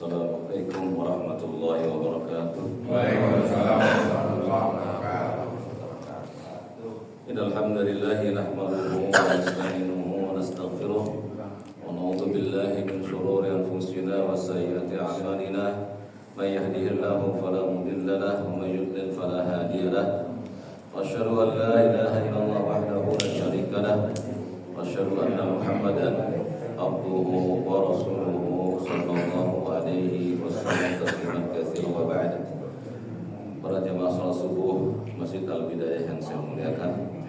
Assalamualaikum warahmatullahi wabarakatuh. Waalaikumsalam warahmatullahi wabarakatuh. Innal hamdalillahi nahmaduhu wa nasta'inuhu wa nastaghfiruh wa na'udzu billahi min shururi anfusina wa sayyiati a'malina. May yahdihillahu fala mudilla lahu wa may yudlil fala hadiya lahu. Wa asyhadu an la ilaha illallah wahdahu la syarika lahu wa asyhadu anna Muhammadan abduhu wa rasuluhu sallallahu alaihi wasallam tasliman katsiran wa ba'd. Para jemaah salat subuh Masjid Al-Bidayah yang saya muliakan,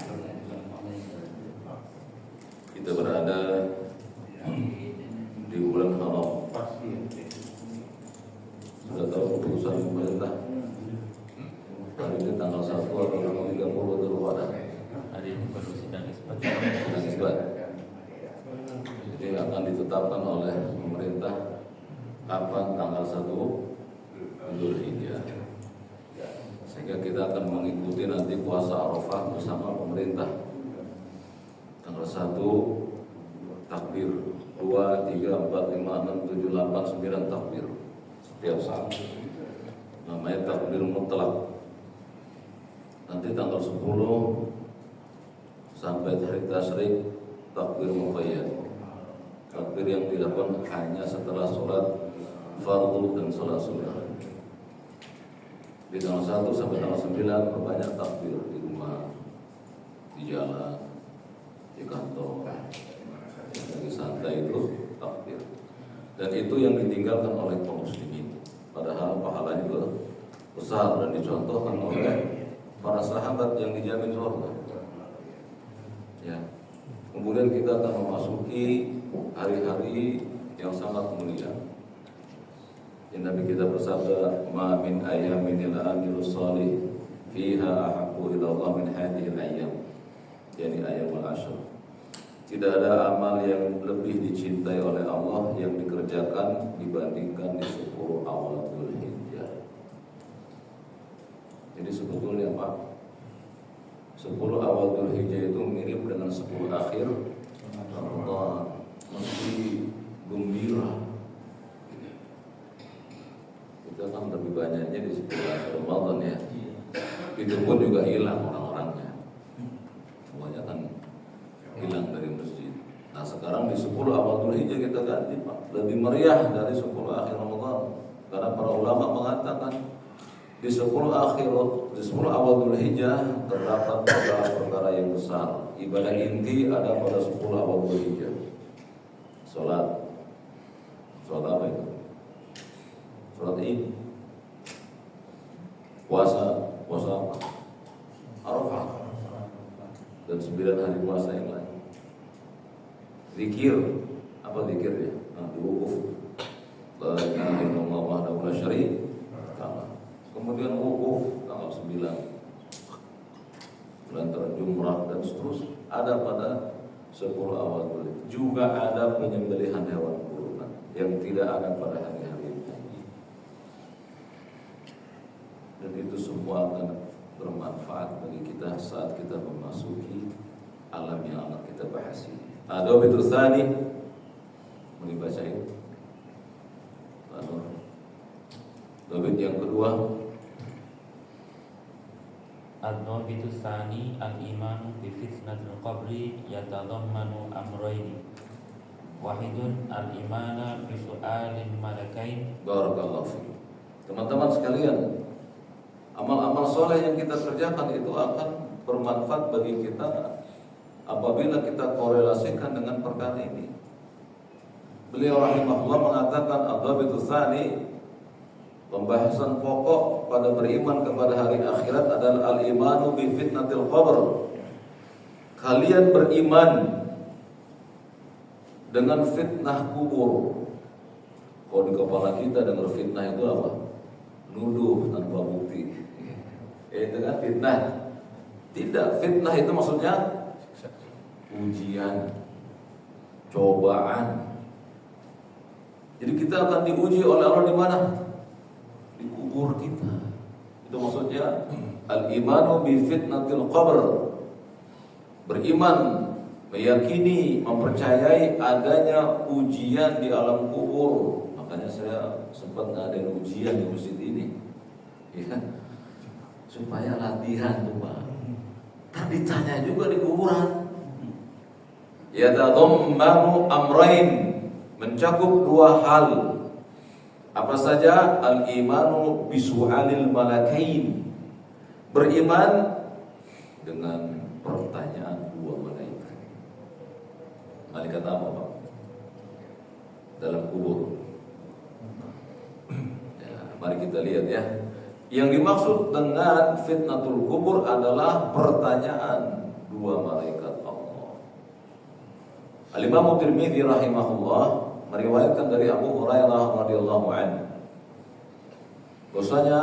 kita berada di bulan Haram. Sudah tahu keputusan pemerintah hari ini tanggal 1 atau tanggal 30 Dzulqa'dah. Hari ini baru sidang isbat. Sidang isbat. Jadi akan ditetapkan oleh pemerintah kapan tanggal 1 Dzulhijjah. Sehingga kita akan mengikuti nanti puasa Arafah bersama pemerintah. Tanggal 1 takbir, 2, 3, 4, 5, 6, 7, 8, 9 takbir setiap saat. Namanya takbir mutlak. Nanti tanggal 10 sampai hari tasyrik takbir muqayyad. Takbir yang dilakukan hanya setelah sholat fardu dan sholat sunnah. Di tanggal 1 sampai tanggal 9 berbanyak takbir di rumah, di jalan, di kantor. Lagi santai itu takbir. Dan itu yang ditinggalkan oleh kaum muslimin. Padahal pahalanya besar dan dicontohkan oleh para sahabat yang dijamin surga. Ya. Kemudian kita akan memasuki hari-hari yang sangat mulia. Yang Nabi kita bersabda, "Ma min ayyamin al-amilu salih fiha ahabbu ila Allah min hadhihi al-ayyam." Yani ayyamul ashr. Tidak ada amal yang lebih dicintai oleh Allah yang dikerjakan dibandingkan di 10 awal Dzulhijjah. Jadi sebetulnya Pak, 10 awal Dzulhijjah itu mirip dengan 10 akhir Ramadan. Mesti gembira. Kita kan lebih banyaknya di 10 akhir Ramadan ya. Itu pun juga hilang orang-orangnya. Semuanya kan hilang dari masjid. Nah sekarang di 10 awal Dzulhijjah kita ganti Pak, lebih meriah dari 10 akhir Ramadan. Karena para ulama mengatakan di 10 awal Dzulhijjah terdapat perkara-perkara yang besar. Ibadah inti ada pada 10 awal Dzulhijjah. Salat apa itu? Salat Id. Puasa apa? Arafah. Dan 9 hari puasa yang lain. Zikir, apa zikirnya? Wukuf. La ilaha illallah wahdahu la syarika lah. Kemudian wukuf tanggal 9 bulan terjumrah dan seterusnya. Ada pada 10 awal bulan. Juga ada penyembelihan hewan kurban yang tidak ada pada hari-hari ini. Dan itu semua akan bermanfaat bagi kita saat kita memasuki alam yang akan kita bahas ini. Ada betul tsani. Mau dibacain? Dobit yang kedua, Ad-dhabitu tsani al-imanu bi fitnatil qabri yatadammanu amrayni. Wahidun al-imana bi su'alil malakain. barakallahu fiik. Teman-teman sekalian, amal-amal soleh yang kita kerjakan itu akan bermanfaat bagi kita apabila kita korelasikan dengan perkara ini. Beliau rahimahullah mengatakan ad-dhabitu tsani, pembahasan pokok pada beriman kepada hari akhirat adalah al-imanu bi fitnatil qabr. Kalian beriman dengan fitnah kubur. Kalau di kepala kita dengar fitnah itu apa? Nuduh tanpa bukti. Itu kan fitnah. Tidak, fitnah itu maksudnya ujian, cobaan. Jadi kita akan diuji oleh Allah di mana? Di kubur kita. Itu maksudnya al-imanu bi fitnatil qabr. Beriman, meyakini, mempercayai adanya ujian di alam kubur. Maka Makanya saya sempat ngadain ujian di masjid ini, ya, supaya latihan tuh Pak. Ntar ditanya juga di kuburan. Yatadammanu amrain, mencakup dua hal. Apa saja? Al-imanu bisu'alil malakain, beriman dengan pertanyaan dua malaikat. Malaikat apa Pak? Dalam kubur. Ya, mari kita lihat ya. Yang dimaksud dengan fitnatul kubur adalah pertanyaan dua malaikat Allah. Al-Imam Tirmidzi rahimahullah meriwayatkan dari Abu Hurairah radhiyallahu anhu, bahwasanya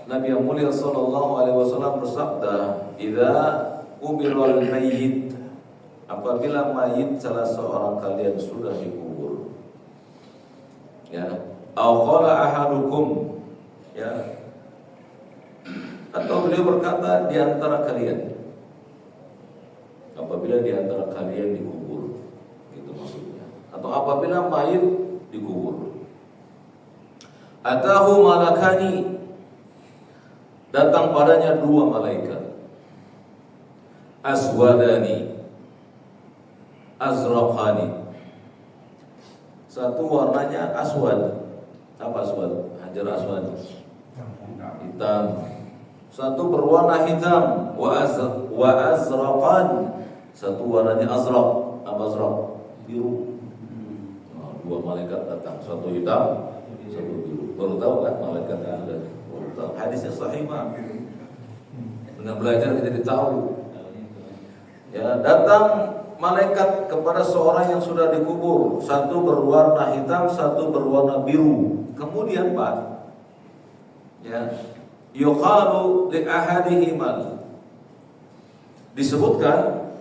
Nabi yang mulia sallallahu alaihi wasallam bersabda, "Idza ubiral mayyit," apabila mayit salah seorang kalian sudah dikubur, ya, aw qala ahadukum, ya, atau beliau berkata di antara kalian, apabila di antara kalian dikubur, itu maksudnya, atau apabila mayit dikubur, atahu malakani, datang padanya dua malaikat, aswadani, azraqani, satu warnanya aswad. Apa aswad? Hajar aswad, hitam. Satu berwarna hitam, wa azraqan, satu warnanya azraq. Apa azraq? Biru. Nah, dua malaikat datang, satu hitam, satu biru. Baru tahu kan malaikat ada. Baru tahu. Hadisnya sahih Pak. Dengan belajar kita tahu. Ya, datang malaikat kepada seorang yang sudah dikubur, satu berwarna hitam, satu berwarna biru. Kemudian Pak, ya, yuqalu li ahadihima, disebutkan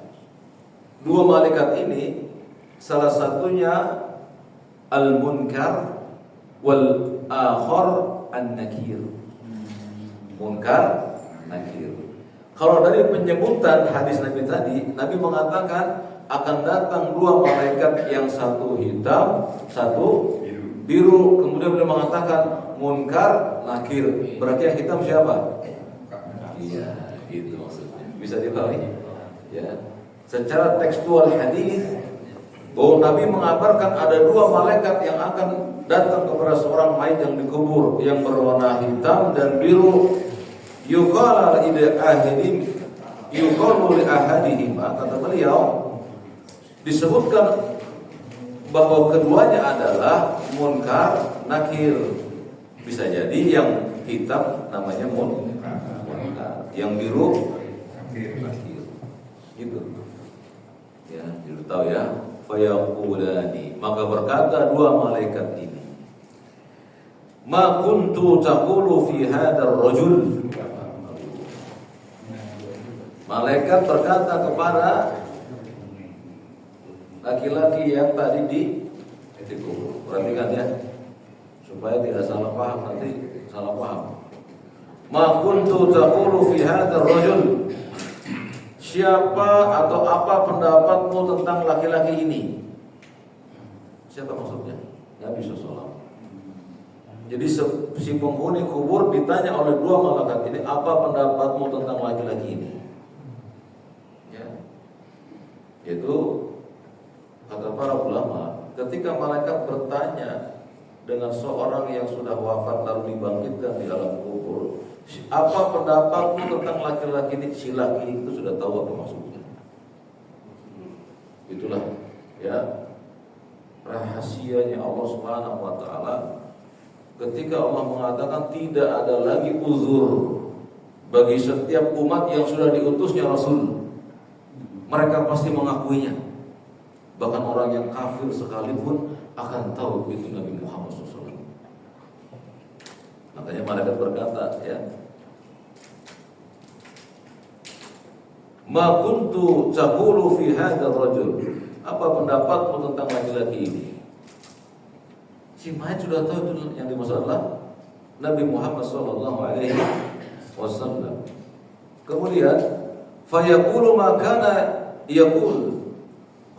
dua malaikat ini salah satunya al-munkar wal akhar an-nakir. Munkar, nakir. Kalau dari penyebutan hadis Nabi tadi, Nabi mengatakan akan datang dua malaikat, yang satu hitam, satu biru. Kemudian beliau mengatakan munkar, nakir. Berarti yang hitam siapa? Iya, itu maksudnya. Bisa dipahami? Ya. Secara tekstual hadis, bahwa Nabi mengabarkan ada dua malaikat yang akan datang kepada seorang mayit yang dikubur, yang berwarna hitam dan biru. Yuqala li ahadihim, yuqalu li ahadihim, kata beliau, disebutkan bahwa keduanya adalah munkar, nakir. Bisa jadi yang hitam namanya munkar, yang biru nakir. Gitu. Ya, jadi tahu ya. Fayaqulani, maka berkata dua malaikat ini, ma kuntu taqulu fi hadzal rajul. Malaikat berkata kepada laki-laki yang tadi dikubur. Perhatikan ya, supaya tidak salah paham, nanti salah paham. Ma kuntu taqulu fi hadzal rajul, siapa atau apa pendapatmu tentang laki-laki ini? Siapa maksudnya? Nabi SAW. Jadi si penghuni kubur ditanya oleh dua malaikat ini, apa pendapatmu tentang laki-laki ini? Ya, itu kata para ulama, ketika malaikat bertanya dengan seorang yang sudah wafat lalu dibangkitkan di alam kubur, apa pendapatmu tentang laki-laki ini? Si laki itu sudah tahu apa maksudnya. Itulah ya rahasianya Allah Subhanahu wa taala ketika Allah mengatakan tidak ada lagi uzur bagi setiap umat yang sudah diutusnya Rasul. Mereka pasti mengakuinya. Bahkan orang yang kafir sekalipun akan tahu itu Nabi Muhammad SAW. Makanya malaikat berkata, ya, ma kuntu taqulu fi hadzal rajul, apa pendapatmu tentang laki-laki ini? Si mayat sudah tahu itu yang dimaksud adalah Nabi Muhammad SAW. Kemudian fayaqulu ma kana yaqul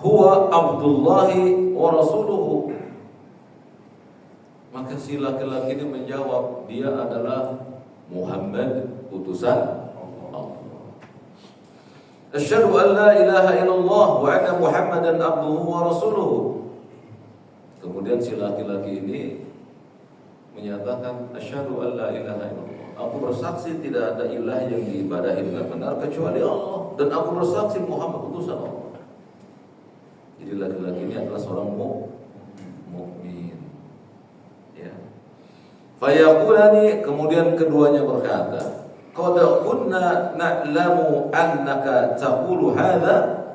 huwa Abdullahi wa rasuluhu, Maka si laki-laki ini menjawab, dia adalah Muhammad, utusan Allah. Asyhadu an la ilaha illallah wa anna Muhammadan abduhu wa rasuluhu. Kemudian si laki-laki ini menyatakan, asyhadu an la ilaha illallah, aku bersaksi tidak ada ilah yang diibadahi dengan benar kecuali Allah, dan aku bersaksi Muhammad utusan Allah. Jadi laki-laki ini adalah seorang mukmin. Ya. Fayaqulani, kemudian keduanya berkata, qad kunna na'lamu annaka taqulu hadza.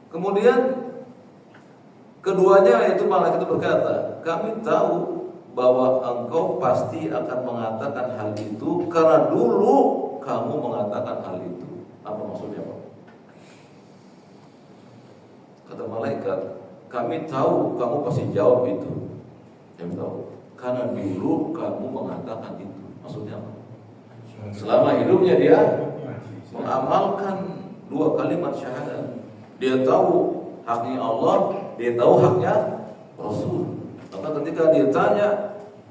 Kemudian keduanya, yaitu malaikat itu berkata, kami tahu bahwa engkau pasti akan mengatakan hal itu karena dulu kamu mengatakan hal itu. Apa maksudnya, Pak? Kata malaikat, kami tahu kamu pasti jawab itu. Kami tahu karena dulu kamu mengatakan itu. Maksudnya apa? Selama hidupnya dia mengamalkan dua kalimat syahadat. Dia tahu haknya Allah, dia tahu haknya Rasul. Maka ketika dia tanya,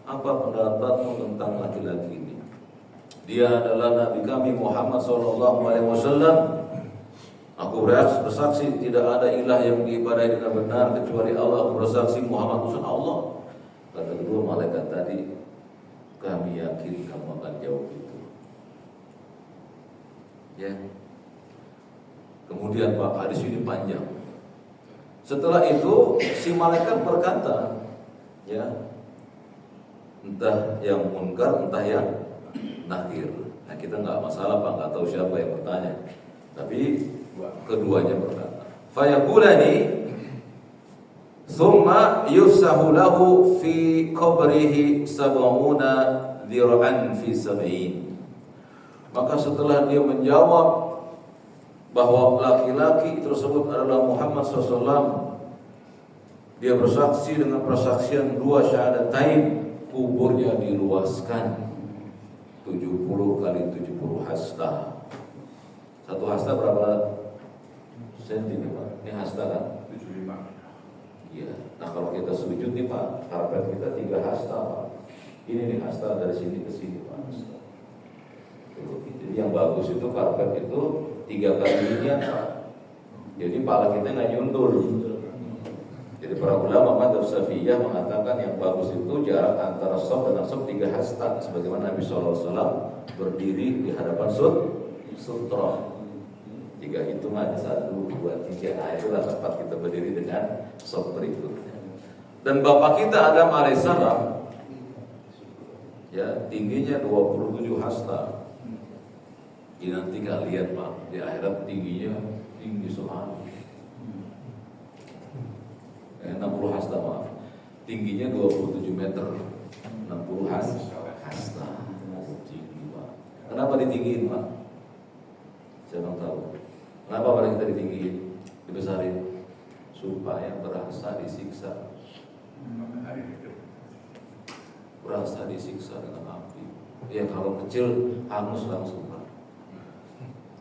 apa pendapatmu tentang laki-laki ini? Dia adalah Nabi kami Muhammad SAW. Aku bersaksi tidak ada ilah yang diibadahi dengan benar kecuali Allah. Aku bersaksi Muhammad utusan Allah. Kata kedua malaikat tadi, kami yakin kamu akan jawab itu. Ya. Kemudian Pak, hadis ini panjang. Setelah itu si malaikat berkata, ya, entah yang munkar, entah yang nakir. Nah, kita nggak masalah Pak, nggak tahu siapa yang bertanya. Tapi keduanya berkata, fayaqulani thumma yufsahu lahu fi qabrihi sab'una dhira'an fi sab'in. Maka setelah dia menjawab bahwa laki-laki tersebut adalah Muhammad SAW, dia bersaksi dengan persaksian dua syahadatain, kuburnya diluaskan 70 kali 70 hasta. Satu hasta berapa senti nih Pak? Ini hasta kan? 75. Iya. Nah kalau kita sujud nih Pak, karpet kita 3 hasta Pak. Ini nih hasta dari sini ke sini Pak. Jadi yang bagus itu karpet itu 3 kali inian Pak. Jadi pala kita nggak nyundul. Jadi para ulama madzhab Syafi'iyah mengatakan yang bagus itu jarak antara shaf dengan shaf 3 hasta, sebagaimana Nabi SAW berdiri di hadapan sutra. 3 hitungan 1, 2, 3. Nah itulah tempat kita berdiri dengan shaf berikutnya. Dan bapak kita Adam alaihissalam, ya, tingginya 27 hasta. Ini nanti kalian Pak, di akhirat tingginya tinggi sekali. 60 hasta maaf. Tingginya 27 meter. 60 hasta. Tinggi Pak. Kenapa ditinggiin Pak? Saya nggak tahu. Kenapa pada kita ditinggiin, dibesarin? Supaya berasa disiksa. Berasa disiksa dengan api. Ya kalau kecil hangus langsung Pak.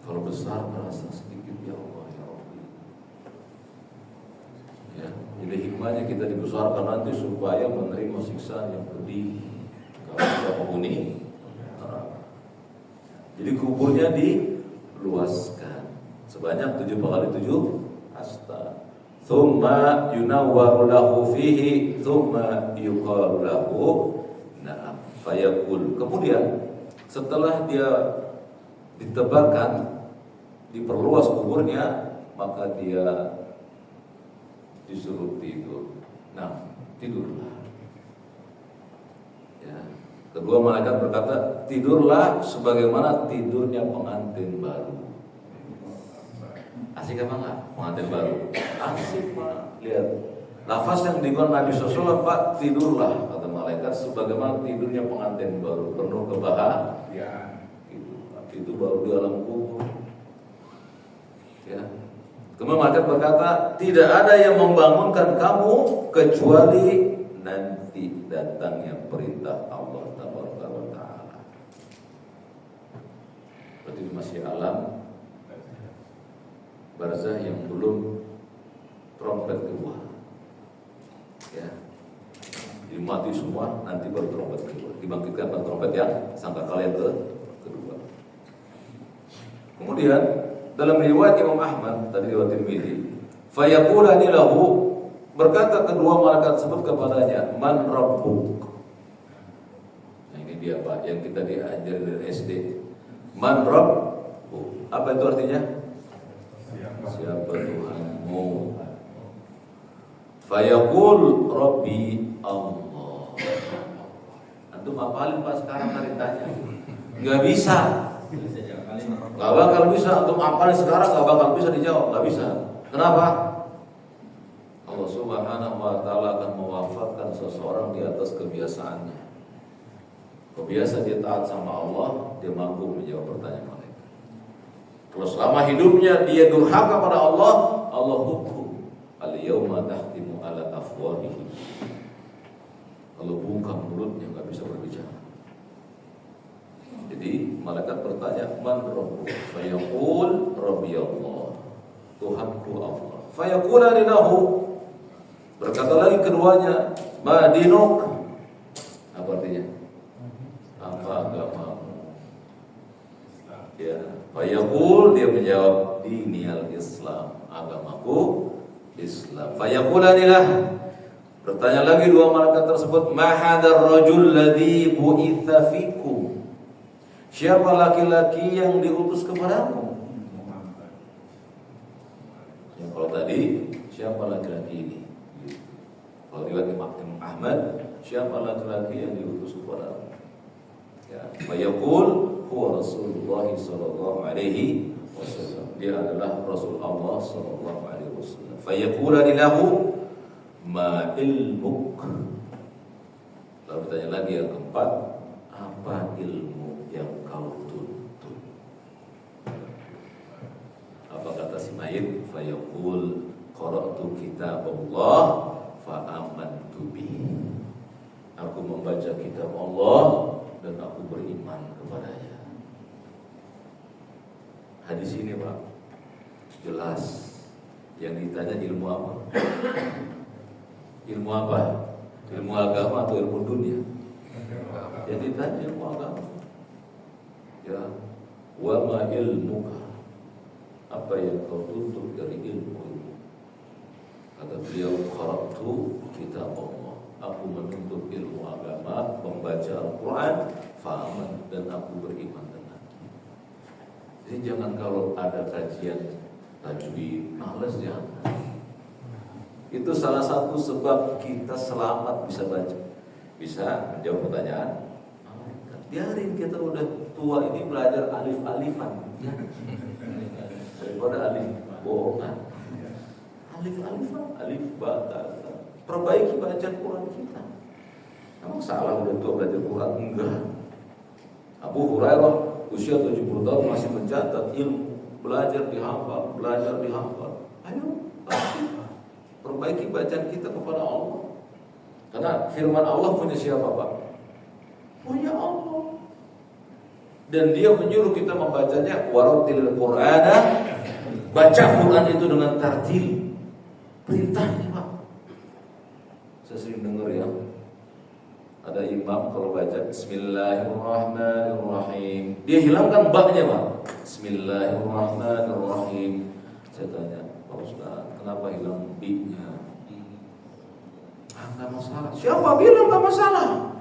Kalau besar berasa sedikit, ya Allah ya Rabbi. Ya, jadi hikmahnya kita dibesarkan nanti supaya menerima siksaan yang pedih kalau kita penghuni neraka. Jadi kuburnya diluaskan sebanyak 7 kali 7 hasta. Tsumma yunawwaru lahu fihi tsumma yuqalu lahu na'am fayaqul. Kemudian setelah dia ditebarkan, diperluas kuburnya, maka dia disuruh tidur. Nah, tidurlah. Ya. Kedua malaikat berkata, tidurlah sebagaimana tidurnya pengantin baru. Asik apa enggak? Pengantin baru. Asik Pak. Lihat, lafaz yang digunakan Nabi SAW, Pak, tidurlah kata malaikat sebagaimana tidurnya pengantin baru, penuh kebahagiaan. Itu baru di alam kubur. Ya. Kemudian malaikat berkata, tidak ada yang membangunkan kamu kecuali nanti datangnya perintah Allah Taala. Berarti masih alam barzah yang belum trompet kedua. Ya. Di mati semua, nanti baru trompet kedua. Dibangkitkan pada trompet yang sangkakala yang kedua. Kemudian dalam riwayat Imam Ahmad tadi riwayat Tirmidzi, fayaqulani lahu, berkata kedua malaikat tersebut kepadanya, man rabbuk. Nah ini dia Pak yang kita diajar dari SD. Man rabbuk, apa itu artinya? Siapa Tuhanmu? Fayaqul rabbi Allah. Antum hafalin Pak sekarang hari tanya. Enggak bisa. Gak bakal bisa, untuk apalin sekarang gak bakal bisa dijawab, gak bisa. Kenapa? Allah Subhanahu wa ta'ala akan mewafatkan seseorang di atas kebiasaannya. Kebiasa dia taat sama Allah, dia mampu menjawab pertanyaan mereka. Kalau selama hidupnya dia durhaka pada Allah, Allah hukum al-yawma tahtimu ala afwahihim. Kalau bungkam mulutnya gak bisa berbicara. Jadi malaikat bertanya, man rabbuk? Fayaqul rabbi Allah, Tuhanku Allah. Fayaqulani lahu, berkata lagi keduanya, ma dinuk? Apa artinya? Apa agamamu? Ya, fayaqul, dia menjawab, diniyal Islam, agamaku Islam. Fayaqulani lah, bertanya lagi dua malaikat tersebut, ma hadzal rajul ladzi bu'itsa fikum? Siapa laki-laki yang diutus kepadamu? Ya, kalau tadi siapa laki-laki ini? Kalau riwayat Imam Ahmad, siapa laki-laki yang diutus kepadamu? Ya, fayaqul huwa Rasulullah sallallahu alaihi wasallam. Dia adalah Rasul Allah sallallahu alaihi wasallam. Fayaqulani lahu ma ilmuk? Lalu bertanya lagi yang keempat, apa ilmu yang kau tuntut? Apa kata si mayit? Fayaqul qara'tu kitab Allah fa amantu bihi. Aku membaca kitab Allah dan aku beriman kepadanya. Hadis ini Pak jelas. Yang ditanya ilmu apa? Ilmu apa? Ilmu agama atau ilmu dunia? Yang ditanya ilmu agama. Ya, wa ma ilmuka? Apa yang kau tuntut dari ilmu? Kata beliau, qara'tu kitab Allah. Aku menuntut ilmu agama, membaca Al-Quran, fa'aman, dan aku beriman dengannya. Jadi jangan kalau ada kajian tajwid, males jangan. Itu salah satu sebab kita selamat bisa baca, bisa menjawab pertanyaan. Biarin kita udah tua ini belajar alif-alifan, ya. Daripada alif bohongan. Alif-alifan, alif bata. Perbaiki bacaan Quran kita. Emang salah udah tua belajar Quran? Enggak. Abu Hurairah usia 70 tahun masih mencatat ilmu, belajar dihafal, belajar dihafal. Ayo, perbaiki bacaan kita kepada Allah. Karena firman Allah punya siapa Pak? Punya Allah. Dan dia menyuruh kita membacanya warattilil Qur'ana, baca Quran itu dengan tartil. Perintahnya Pak. Saya sering dengar ya, ada imam kalau baca Bismillahirrahmanirrahim, dia hilangkan baknya Pak. Bismillahirrahmanirrahim. Saya tanya, Pak Ustaz, kenapa hilang bi-nya? Enggak masalah. Siapa bilang enggak masalah?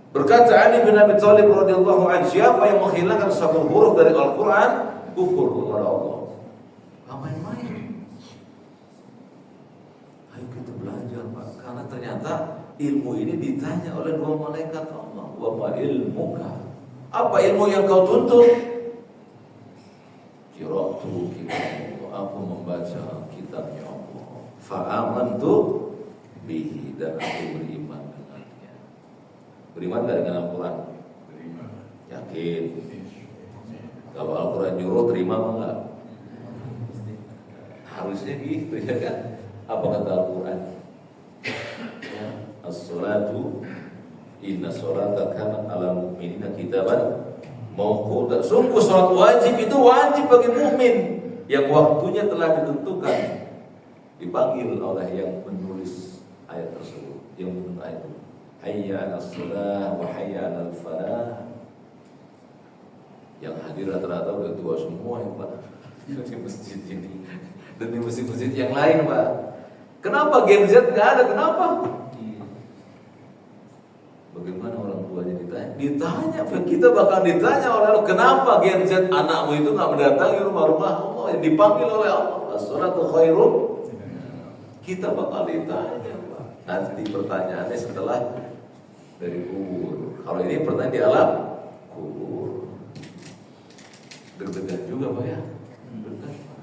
Berkata Ali bin Abi Thalib radhiyallahu anhu, siapa yang menghilangkan satu huruf dari Al-Quran, kufur kepada Allah. Gak main-main. Ayo kita belajar Pak, karena ternyata ilmu ini ditanya oleh dua malaikat Allah. Wa ma ilmuka? Apa ilmu yang kau tuntut? Qira'tu kitab, aku membaca kitabnya Allah. Fa amantu bihi, dan aku beriman dengannya. Beriman gak dengan Al-Quran? Beriman. Yakin? Kalau Al-Quran nyuruh terima enggak? Harusnya gitu ya kan? Apa kata Al-Quran? Ya, as-salatu inna sholata kanat 'alal mu'minina kitaban mauquta. Sungguh salat wajib itu wajib bagi mukmin yang waktunya telah ditentukan. Dipanggil oleh yang menulis ayat tersebut, yang menulis ayat itu. hayya 'alas shalah wa hayya 'alal falah. Yang hadir rata-rata udah tua semua ya Pak, di masjid ini dan di masjid-masjid yang lain Pak. Kenapa Gen Z nggak ada? Kenapa? Bagaimana orang tuanya ditanya? Ditanya, kita bakal ditanya oleh Allah, kenapa Gen Z anakmu itu nggak mendatangi rumah-rumah Allah yang dipanggil oleh Allah? As-salatu khairum. Kita bakal ditanya Pak. Nanti pertanyaannya setelah dari kubur. Kalau ini pertanyaan di alam kubur. Deg-degan juga Pak ya. Deg-degan Pak.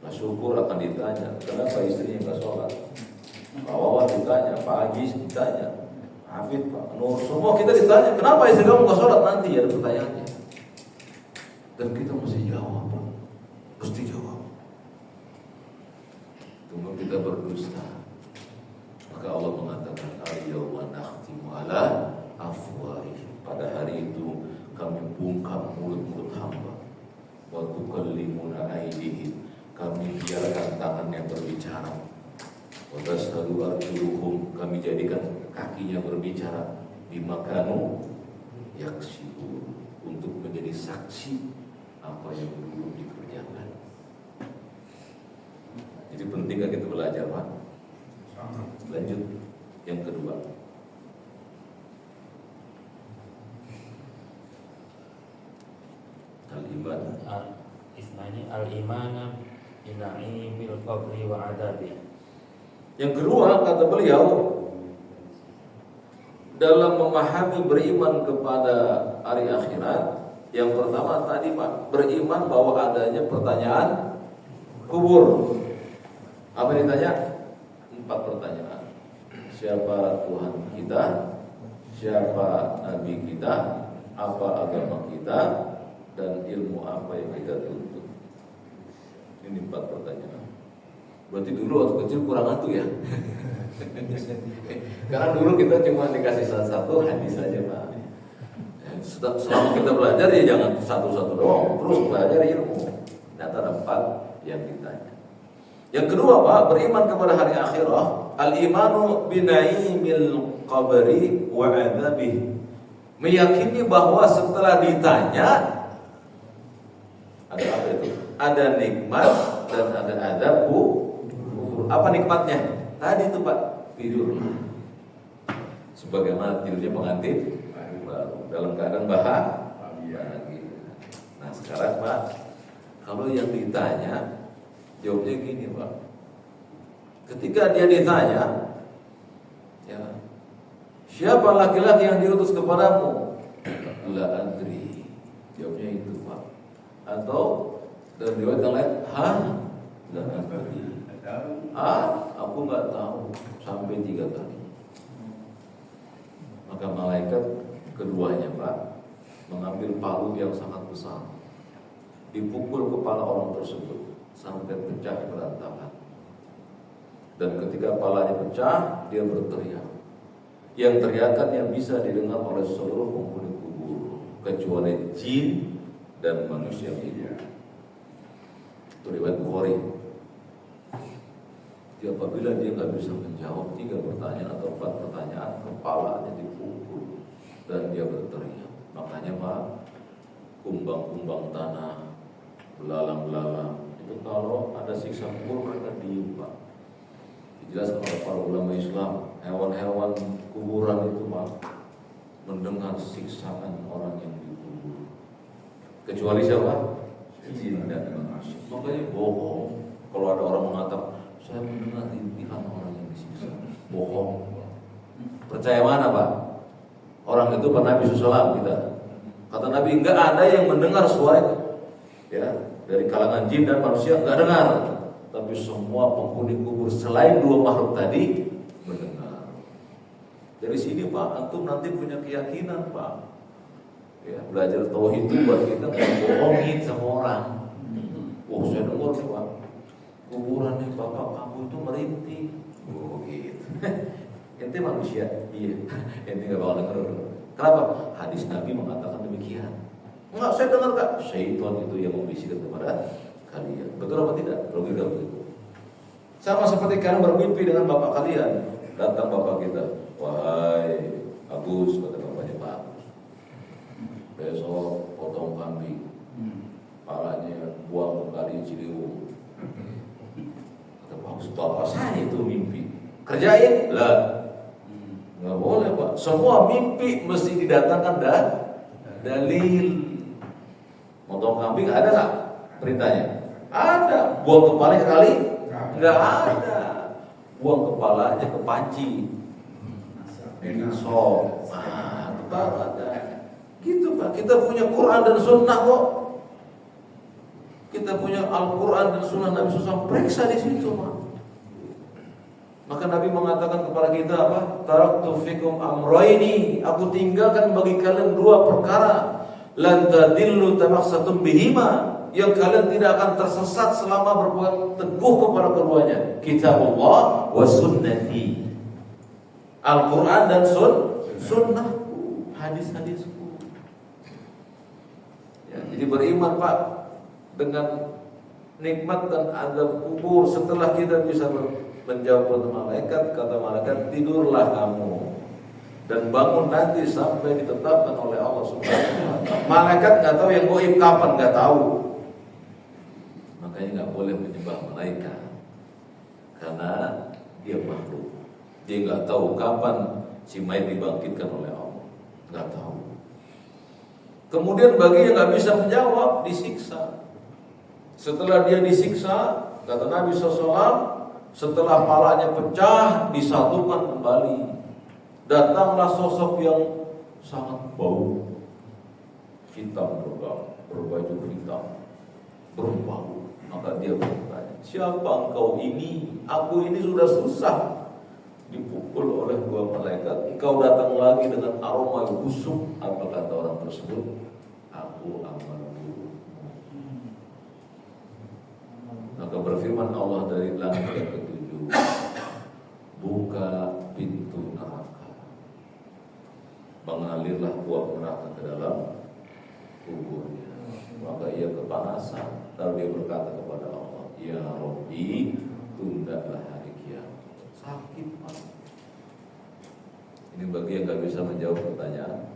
Nah, syukur akan ditanya, kenapa istrinya nggak sholat? Pak Wawan ditanya, Pak Haji ditanya, Hafid, Pak Nur, semua kita ditanya, kenapa istri kamu nggak sholat? Nanti ada pertanyaannya. Dan kita mesti jawab Pak. Mesti jawab. Tunggu kita berdusta. Maka Allah mengatakan, al-yawma nakhtimu ala afwahihim. Pada hari itu kami bungkam mulut-mulut hamba. Wa tukallimuna aydihim. Kami biarkan tangan yang berbicara. Wa tashhadu arjuluhum. Kami jadikan kakinya berbicara. Bima kanu yaksibun. Untuk menjadi saksi apa yang dulu dikerjakan. Jadi penting gak kita belajar Pak? Lanjut yang kedua. Al-iman. Isnani al-imana bina'imil qabri wa adabi. Yang kedua kata beliau, dalam memahami beriman kepada hari akhirat, yang pertama tadi Pak, beriman bahwa adanya pertanyaan kubur. Apa yang ditanya? 4 pertanyaan. Siapa Tuhan kita? Siapa Nabi kita? Apa agama kita? Dan ilmu apa yang kita tuntut? Ini 4 pertanyaan. Berarti dulu waktu kecil kurang ngantuk ya. Karena dulu kita cuma dikasih satu hadis saja Pak. Selama kita belajar ya jangan satu-satu doang, terus belajar ilmu. Ternyata ada 4 yang ditanya. Yang kedua Pak, beriman kepada hari akhirah. Al-imanu binaimil qabri wa adzabih. Meyakini bahwa setelah ditanya ada apa itu? Ada nikmat dan ada azab kubur. Apa nikmatnya? Tadi itu Pak, tidur. Sebagaimana tidurnya pengantin baru dalam keadaan bahagia. Nah sekarang Pak, kalau yang ditanya jawabnya gini Pak. Ketika dia ditanya, ya, siapa laki-laki yang diutus kepadamu? La adri. Jawabnya itu Pak. Atau dalam riwayat yang lain, la adri. Aku nggak tahu sampai 3 kali. Maka malaikat keduanya Pak mengambil palu yang sangat besar, dipukul kepala orang tersebut sampai pecah berantakan. Dan ketika kepalanya pecah, dia berteriak. Yang teriakan yang bisa didengar oleh seluruh penghuni kubur, kecuali jin dan manusia hidup. Itu riwayat Bukhari. Apabila dia nggak bisa menjawab 3 pertanyaan atau 4 pertanyaan, kepalanya dipukul dan dia berteriak. Makanya Pak, kumbang-kumbang tanah, belalang-belalang itu kalau ada siksa kubur mereka diem Pak. Dijelaskan oleh para ulama Islam, hewan-hewan kuburan itu Pak mendengar siksaan orang yang dikubur. Kecuali siapa? Jin dan manusia. Makanya bohong kalau ada orang mengatakan saya mendengar rintihan orang yang disiksa. Bohong. Percaya mana Pak? Orang itu Pak Nabi SAW kita. Kata Nabi enggak ada yang mendengar suara itu. Ya, dari kalangan jin dan manusia enggak dengar. Tapi semua penghuni kubur selain 2 makhluk tadi mendengar. Dari sini Pak, antum nanti punya keyakinan Pak. Ya, belajar tauhid itu buat kita enggak bohongin sama orang. Oh, saya dengar nih Pak. Kuburan nih bapak kamu itu merintih. Oh gitu. Ente manusia, iya. Ente nggak bakal dengar. Kenapa? Hadis Nabi mengatakan demikian. Enggak, saya dengar Kak. Syaitan itu yang membisikkan kepada kalian. Betul apa tidak? Logika begitu. Sama seperti kalian bermimpi dengan bapak kalian. Datang bapak kita, wahai Agus, kata bapaknya Pak Agus, besok potong kambing, palanya buang ke kali Ciliwung. Kata Pak Agus, bapak saya itu mimpi, kerjain lah. Nggak boleh Pak, semua mimpi mesti didatangkan dalil. Potong kambing ada nggak perintahnya? Ada. Buang kepalanya kali? Nggak ada. Buang kepalanya ke panci, sok. Nah, tetap ada. Gitu Pak. Kita punya Quran dan Sunnah kok. Kita punya Al-Quran dan Sunnah Nabi SAW, periksa di situ Pak. Maka Nabi mengatakan kepada kita apa? Taraktu fikum amroini. Aku tinggalkan bagi kalian dua perkara. Lan tadillu tamasssatum bihima. Yang kalian tidak akan tersesat selama berpegang teguh kepada keduanya. Kitabullah wa sunnati. Al-Quran dan sunnahku, hadis-hadisku. Ya, jadi beriman Pak dengan nikmat dan azab kubur. Setelah kita bisa menjawab pertanyaan malaikat, kata malaikat, tidurlah kamu dan bangun nanti sampai ditetapkan oleh Allah Subhanahu wa taala. Malaikat nggak tahu yang gaib kapan, nggak tahu. Makanya nggak boleh menyembah malaikat karena dia makhluk. Dia nggak tahu kapan si mayat dibangkitkan oleh Allah, nggak tahu. Kemudian bagi yang nggak bisa menjawab, disiksa. Setelah dia disiksa, kata Nabi SAW, setelah palanya pecah, disatukan kembali. Datanglah sosok yang sangat bau, hitam berbaju hitam, berbau. Maka dia bertanya, siapa engkau ini? Aku ini sudah susah dipukul oleh dua malaikat. Engkau datang lagi dengan aroma yang busuk. Apa kata orang tersebut? Aku amalku. Maka berfirman Allah dari langit yang ketujuh, buka pintu neraka, mengalirlah uap neraka ke dalam kuburnya. Maka ia kepanasan. Lalu dia berkata kepada Allah, ya Rabbi, tundalah hari kiamat. Sakit Pak. Ini bagi yang gak bisa menjawab pertanyaan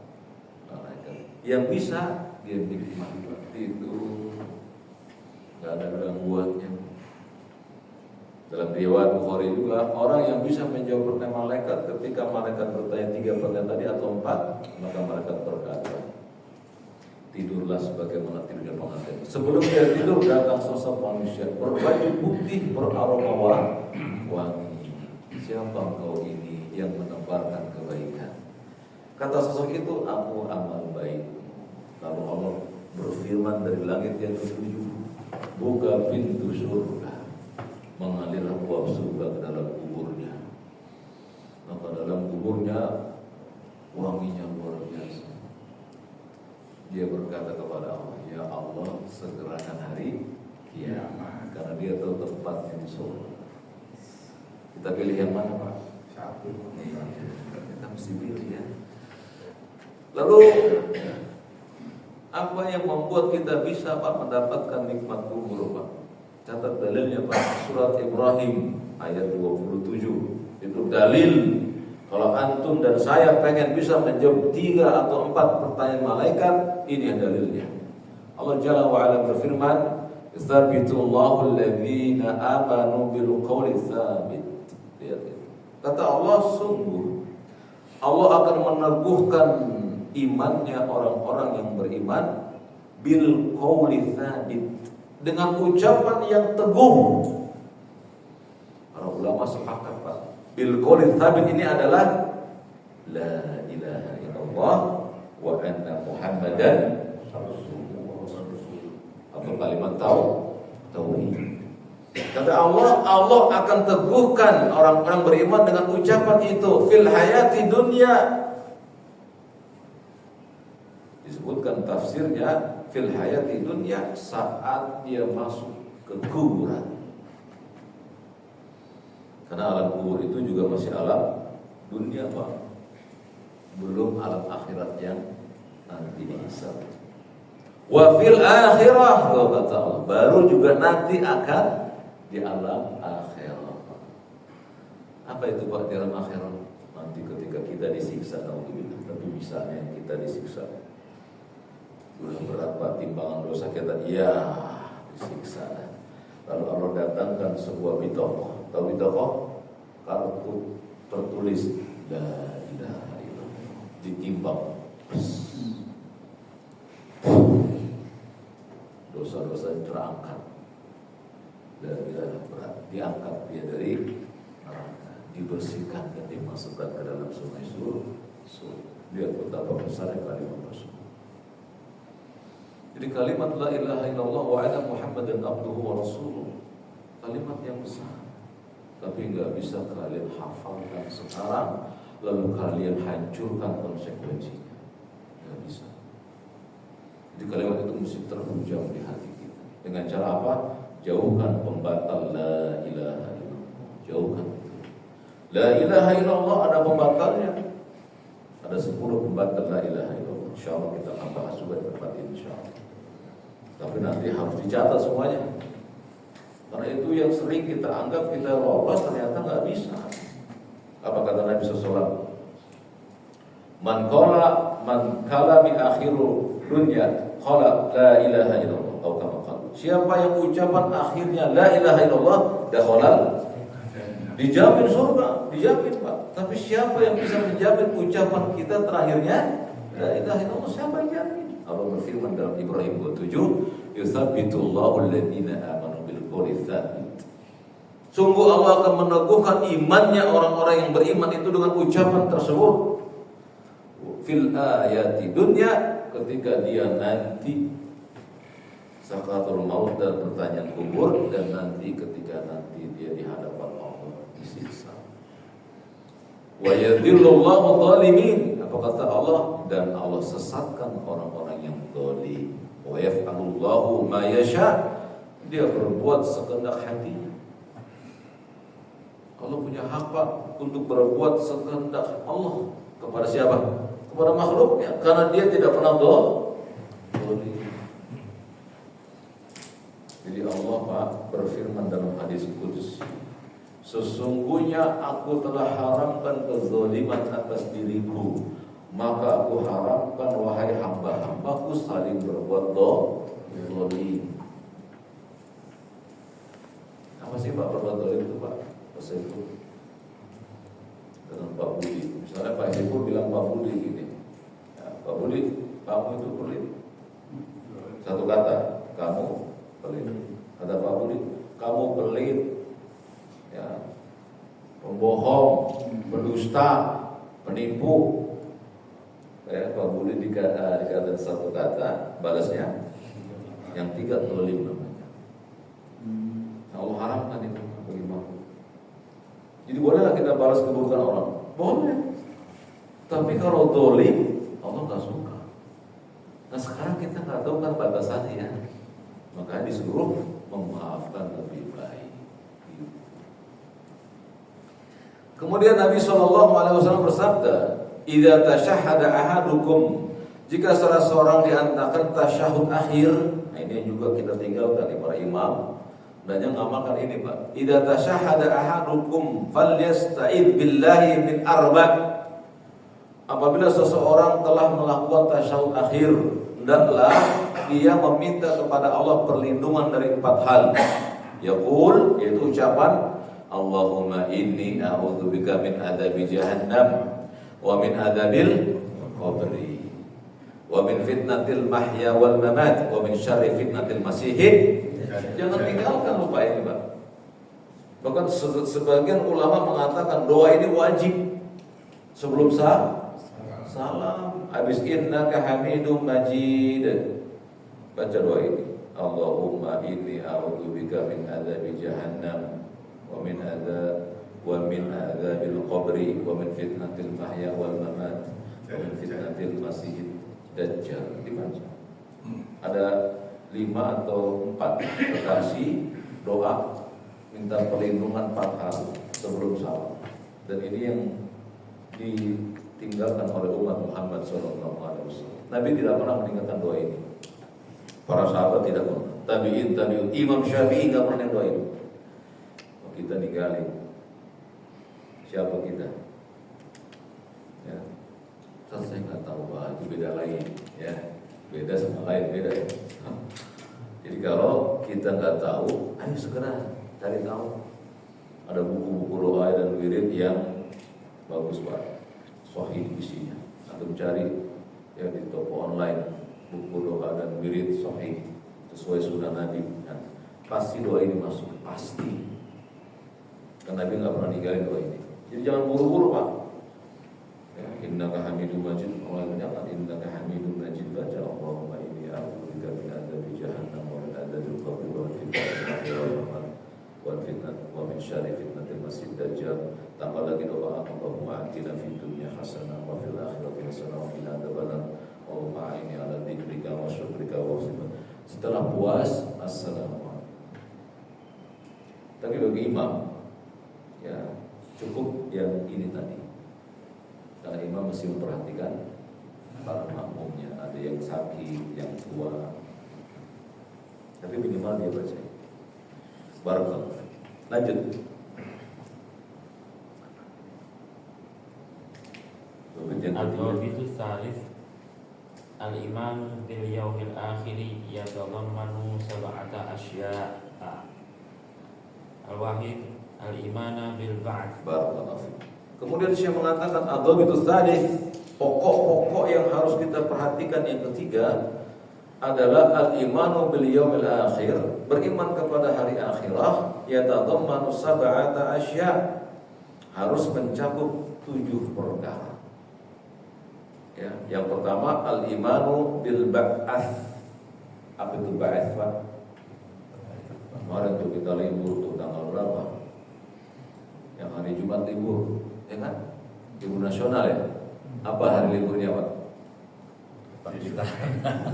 malaikat. Yang bisa, dia nikmat tidur, gak ada gangguannya. Dalam riwayat Bukhari juga, orang yang bisa menjawab pertanyaan malaikat ketika malaikat bertanya 3 pertanyaan tadi atau 4, maka malaikat berkata, tidurlah sebagaimana tidurnya pengantin. Sebelum dia tidur datang sosok manusia berbaju putih beraroma wangi. Siapa engkau ini yang menebarkan kebaikan? Kata sosok itu, aku amal baik. Lalu Allah berfirman dari langit yang ketujuh, buka pintu surga, mengalirlah uap surga ke dalam kuburnya. Maka dalam kuburnya wanginya luar biasa. Dia berkata kepada Allah, ya Allah, segerakan hari kiamat, karena dia tahu tempatnya di surga. Kita pilih yang mana Pak? Satu. Kita mesti pilih ya. Lalu apa yang membuat kita bisa Pak mendapatkan nikmat kubur Pak? Catat dalilnya Pak, surat Ibrahim ayat 27. Itu dalil. Kalau antum dan saya pengen bisa menjawab 3 atau 4 pertanyaan malaikat, ini yang dalilnya. Allah Jalla wa Ala berfirman, "Tsabitullahu alladhina amanu bil qawli tsabit." Lihat itu. Kata Allah, sungguh Allah akan meneguhkan imannya orang-orang yang beriman bil qawli tsabit, dengan ucapan yang teguh. Para ulama sepakat Pak, bil qawli tsabit ini adalah la ilaha illallah wa anna Muhammadan rasulullah. Atau kalimat tauhid. Kata Allah, Allah akan teguhkan orang-orang beriman dengan ucapan itu fil hayati dunya. Disebutkan tafsirnya fil hayati dunya, saat dia masuk ke kuburan. Karena alam kubur itu juga masih alam dunia Pak, belum alam akhirat yang nanti dihisab. Wa fil akhirah, kata Allah, baru juga nanti akan di alam akhirat. Apa itu Pak di alam akhirat? Nanti ketika kita disiksa, naudzubillah. Tapi misalnya kita disiksa, udah berat Pak timbangan dosa kita, ya disiksa. Lalu Allah datangkan sebuah bitokoh. Tahu bitokoh? Kartu tertulis la ilaha illallah, ditimbang. Dosa-dosa terangkat. La ilaha berat, diangkat dia dari neraka, dibersihkan dan dimasukkan ke dalam sungai surga. Lihat betapa besarnya kalimat tersebut. Jadi kalimat la ilaha illallah wa anna Muhammadan abduhu wa rasuluh, kalimat yang besar, tapi nggak bisa kalian hafalkan sekarang lalu kalian hancurkan konsekuensinya, nggak bisa. Jadi kalimat itu mesti terhujam di hati kita. Dengan cara apa? Jauhkan pembatal la ilaha illallah, jauhkan itu. La ilaha illallah ada pembatalnya. Ada 10 pembatal la ilaha illallah. Insyaallah kita akan bahas juga di tempat ini insyaallah. Tapi nanti harus dicatat semuanya. Karena itu yang sering kita anggap kita lolos, ternyata nggak bisa. Apa kata Nabi SAW? Man kala bi akhiru dunya qala la ilaha illallah atau kama qala. Siapa yang ucapan akhirnya la ilaha illallah dakhala, dijamin surga, dijamin Pak. Tapi siapa yang bisa menjamin ucapan kita terakhirnya la ilaha illallah? Siapa yang jamin? Allah berfirman dalam Ibrahim 27, yutsabbitullahu alladziina aamanu bil qawli tsabit. Sungguh Allah akan meneguhkan imannya orang-orang yang beriman itu dengan ucapan tersebut. Fil ayati dunya, ketika dia nanti sakaratul maut dan pertanyaan kubur, dan nanti ketika nanti dia di hadapan Allah disiksa. Wa yadhillullahu dhalimin. Apa kata Allah? Dan Allah sesatkan orang-orang yang zalim. Wa yaf'alullahu ma yasha. Dia berbuat sekehendak hatinya. Allah punya hak Pak untuk berbuat sekehendak Allah kepada siapa? Kepada makhluknya, karena dia tidak pernah zalim. Jadi Allah Pak berfirman dalam hadis qudsi, sesungguhnya aku telah haramkan kezaliman atas diriku, maka aku haramkan wahai hamba-hambaku saling berbuat zalim. Apa sih Pak berbuat zalim itu Pak? Pak Saiful dengan Pak Budi. Misalnya Pak Saiful bilang Pak Budi gini, ya, Pak Budi, kamu itu pelit. Satu kata, kamu pelit. Kata Pak Budi, kamu pelit, ya, pembohong, pendusta, penipu. Ya, Pak Budi dikatakan satu kata, balasnya yang 3 zalim namanya. Allah haramkan itu bagi makhluk. Jadi bolehlah kita balas keburukan orang? Boleh. Tapi kalau zalim, Allah nggak suka. Nah sekarang kita nggak tahu kan batasannya ya. Makanya disuruh memaafkan lebih baik. Kemudian Nabi SAW bersabda, idza tashahhada ahadukum, jika salah seorang diantarkan tasyahud akhir, nah ini juga kita tinggalkan di para imam, dan yang ngamalkan ini Pak. Idza tashahhada ahadukum falyasta'id billahi min arba'. Apabila seseorang telah melakukan tasyahud akhir, hendaklah dia meminta kepada Allah perlindungan dari 4 hal. Yaqul, yaitu ucapan Allahumma inni a'udzubika min adzabi jahannam wa min adzabil qabri wa min fitnatil mahya wal mamat wa min syarri fitnatil masih. Jangan tinggalkan lupa ini Pak. Bahkan sebagian ulama mengatakan doa ini wajib sebelum salam. Habis innaka hamidum majid, baca doa ini. Allahumma inni a'udzubika min adzabi jahannam wa min adzabil qabri wa min fitnatil mahya wal mamat wa min fitnatil masih dajjal. Dibaca. Ada 5 atau 4 versi doa minta perlindungan 4 hal sebelum salam. Dan ini yang ditinggalkan oleh umat Muhammad SAW. Nabi tidak pernah meninggalkan doa ini. Para sahabat tidak pernah. Tabi'in, Imam Syafi'i tidak pernah doa ini. Kita ninggalin. Siapa kita? Ya. Saya nggak tahu, itu beda lagi, ya. Beda sama lain, beda ya. Jadi kalau kita nggak tahu, ayo segera cari tahu. Ada buku-buku doa dan wirid yang bagus Pak, sahih isinya. Atau cari ya di toko online buku doa dan wirid sahih sesuai sunnah Nabi. Nah, pasti doa ini masuk, pasti. Karena Nabi nggak pernah ninggalin doa ini. Jadi jangan buru-buru Pak. Ya, innaka hamidum majid. Allah menyatakan innaka hamidum majid, baca Allahumma inni a'udzubika min adzabi jahannam wa min adzabil qabr wa min fitnah wa min syarri fitnatil masih dajjal. Tambah lagi doa Allahumma atina fid dunya hasanah wa fil akhirati hasanah wa qina adzabannar. Allahumma a'inni ala dzikrika wa syukrika wa husni. Setelah puas, assalamualaikum. Tapi bagi imam, ya cukup yang ini tadi. Karena imam mesti memperhatikan para makmumnya, ada yang sakit, yang tua. Tapi minimal dia baca. Barakallah. Lanjut. Al-Dhabitu Tsalits Al-Iman bil Yaumil Akhir yatadammanu sab'ata asya'a. Al-Wahid Al-Imana bil Ba'ts. Barakallah. Kemudian Syekh mengatakan Al-Dhabitu Tsalits, pokok-pokok yang harus kita perhatikan yang ketiga adalah al-imanu bil yaumil akhir, beriman kepada hari akhirah, yatadammanu sab'ata asya', harus mencakup 7 perkara. Ya, yang pertama al-imanu bil ba'ats. Apa itu ba'ats, Pak? Kemarin tuh kita libur tuh tanggal berapa? Yang hari Jumat libur, ya kan? Libur nasional ya. Apa hari liburnya, Pak? Kebangkitan.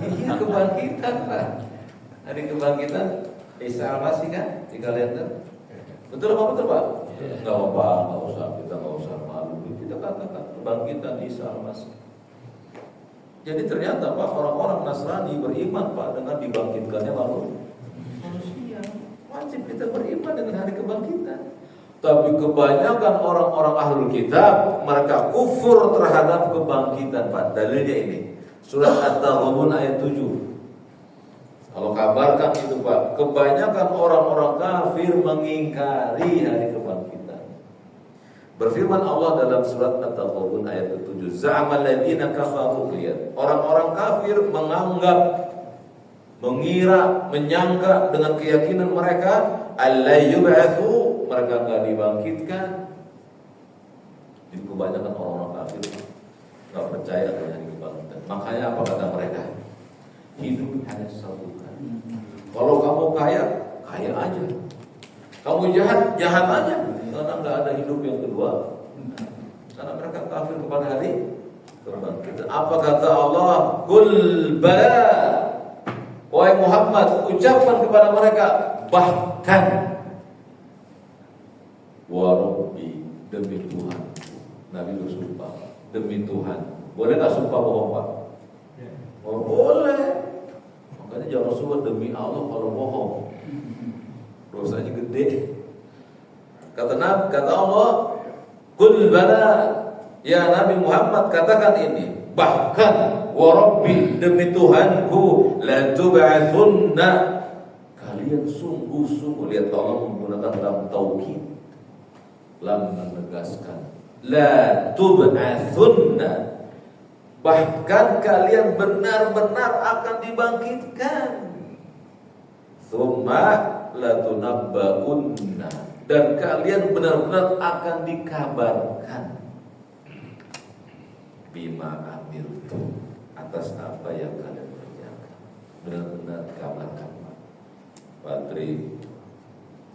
Iya, kebangkitan Pak. Hari kebangkitan Isa Al-Masih kan di kalender. Betul apa betul Pak? Enggak apa-apa, kita nggak usah malu. Kita katakan kebangkitan Isa Al-Masih. Jadi ternyata Pak, orang-orang Nasrani beriman Pak dengan dibangkitkannya manusia. Wajib kita beriman dengan hari kebangkitan. Tapi kebanyakan orang-orang ahlul kitab mereka kufur terhadap kebangkitan Pak. Dalilnya ini Surat At-Taghabun ayat 7. Kalau kabarkan itu Pak, kebanyakan orang-orang kafir mengingkari hari kebangkitan. Berfirman Allah dalam surat At-Taghabun ayat 7, za'amal ladzina kafaru, lihat, orang-orang kafir menganggap, mengira, menyangka dengan keyakinan mereka alla yub'atsu, mereka enggak dibangkitkan. Jadi kebanyakan orang-orang kafir enggak percaya dengan hari kebangkitan. Makanya apa kata mereka? Hidup hanya satu kali. Kalau kamu kaya, kaya aja. Kamu jahat, jahat aja. Karena nggak ada hidup yang kedua. Karena mereka kafir kepada hari kebangkitan. Apa kata Allah? Qul bala. Wahai Muhammad, ucapkan kepada mereka, bahkan wa rabbi, demi Tuhan. Nabi bersumpah, demi Tuhan. Boleh nggak sumpah bohong Pak? Oh, boleh. Makanya jangan sumpah demi Allah kalau bohong. Dosanya gede. Kata Allah, Qul bala, ya Nabi Muhammad katakan ini, bahkan wa rabbi, demi Tuhanku, la tub'atsunna, kalian sungguh-sungguh, lihat Allah menggunakan lam taukid, lam menegaskan, la tub'atsunna, bahkan kalian benar-benar akan dibangkitkan. Tsumma latunabba'unna, dan kalian benar-benar akan dikabarkan bima amiltum, atas apa yang kalian kerjakan. Benar-benar kabarkan. Patri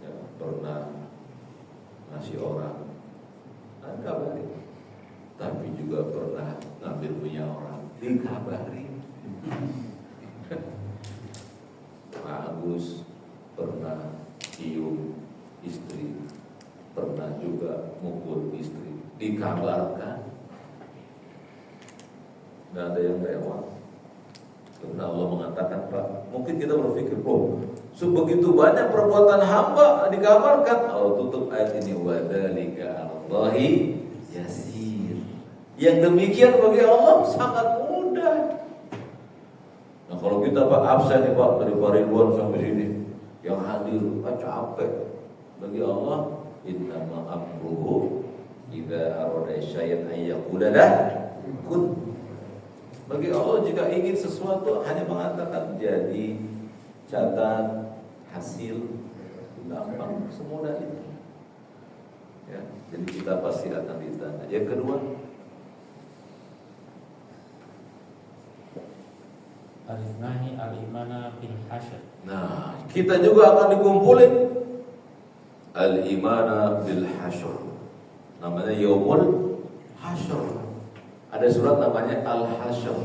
ya, pernah ngasih orang, kabari. Tapi juga pernah ngambil punya orang, dikabari. Pak Agus pernah cium istri, pernah juga mukul istri, dikabarkan. Nggak ada yang lewat. Karena Allah mengatakan, Pak, mungkin kita berpikir, sebegitu banyak perbuatan hamba dikabarkan. Allah tutup ayat ini, wa dzalika 'ala 'alallahi yasir. Yang demikian bagi Allah sangat mudah. Nah kalau kita Pak absen nih Pak dari Pak Ridwan sampai sini, yang hadir capek. Bagi Allah, innama amruhu idza arada syai'an ay yaqula kun. Bagi Allah jika ingin sesuatu hanya mengatakan jadi, catat, hasil, gampang, semudah itu. Ya, jadi kita pasti akan ditanya. Yang kedua, al-ithnaini al-imana bil hasyr. nah, kita juga akan dikumpulin al-imana bil hasyr. Namanya yaumul hasyr. Ada surat namanya al-hasyr.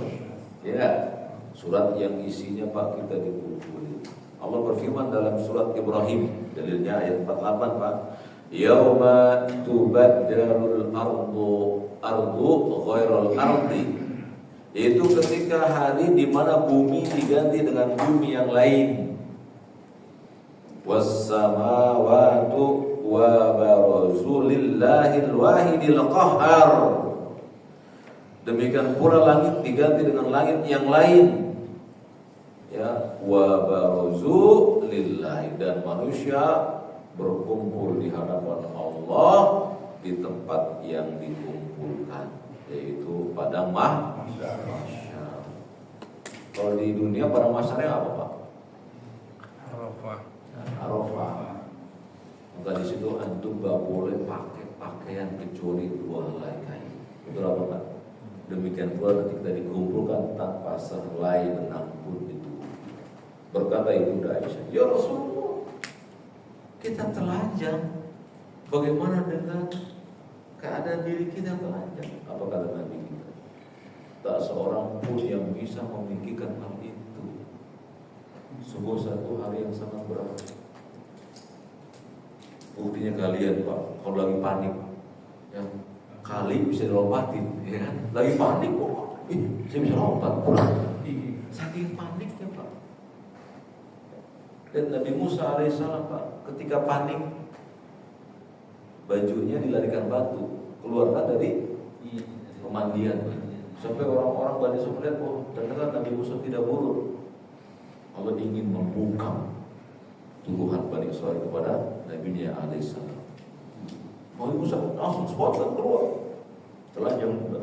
Ya, surat yang isinya Pak kita dikumpulin. Allah berfirman dalam surat Ibrahim, dalilnya ayat 48 Pak. Yauma tubaddalul ardu ghairal ardi. Itu ketika hari di mana bumi diganti dengan bumi yang lain. Was-samawati wa barazu lillahil wahidil qahhar. Demikian pula langit diganti dengan langit yang lain. Ya, wa barazu lillahi, dan manusia berkumpul di hadapan Allah di tempat yang dikumpulkan, yaitu padang mahsyar. Kalau di dunia padang mahsyarnya apa Pak? Arafah. Maka di situ antum gak boleh pakai pakaian kecuali 2 helai kain. Betul apa Pak? Demikian pula ketika dikumpulkan tanpa sehelai benang pun itu. Berkata Ibunda Aisyah, ya Rasulullah, kita telanjang. Bagaimana dengan keadaan diri kita telanjang? Apa kata Nabi kita? Tak seorang pun yang bisa memikirkan hal itu. Sungguh satu hari yang sangat berat. Buktinya kalian Pak, kalau lagi panik, ya, kali bisa dilompatin, ya kan? Lagi panik kok, saya bisa lompat, saking paniknya Pak. Dan Nabi Musa alaihissalam Pak, ketika panik, bajunya dilarikan batu, keluarkan dari pemandian. Sampai orang-orang Bani Israil melihat, oh ternyata Nabi Musa tidak buruk. Allah ingin membuka tuduhan Bani Israil kepada Nabi-Nya alaihissalam. Nabi Musa langsung spontan keluar, telanjang muda.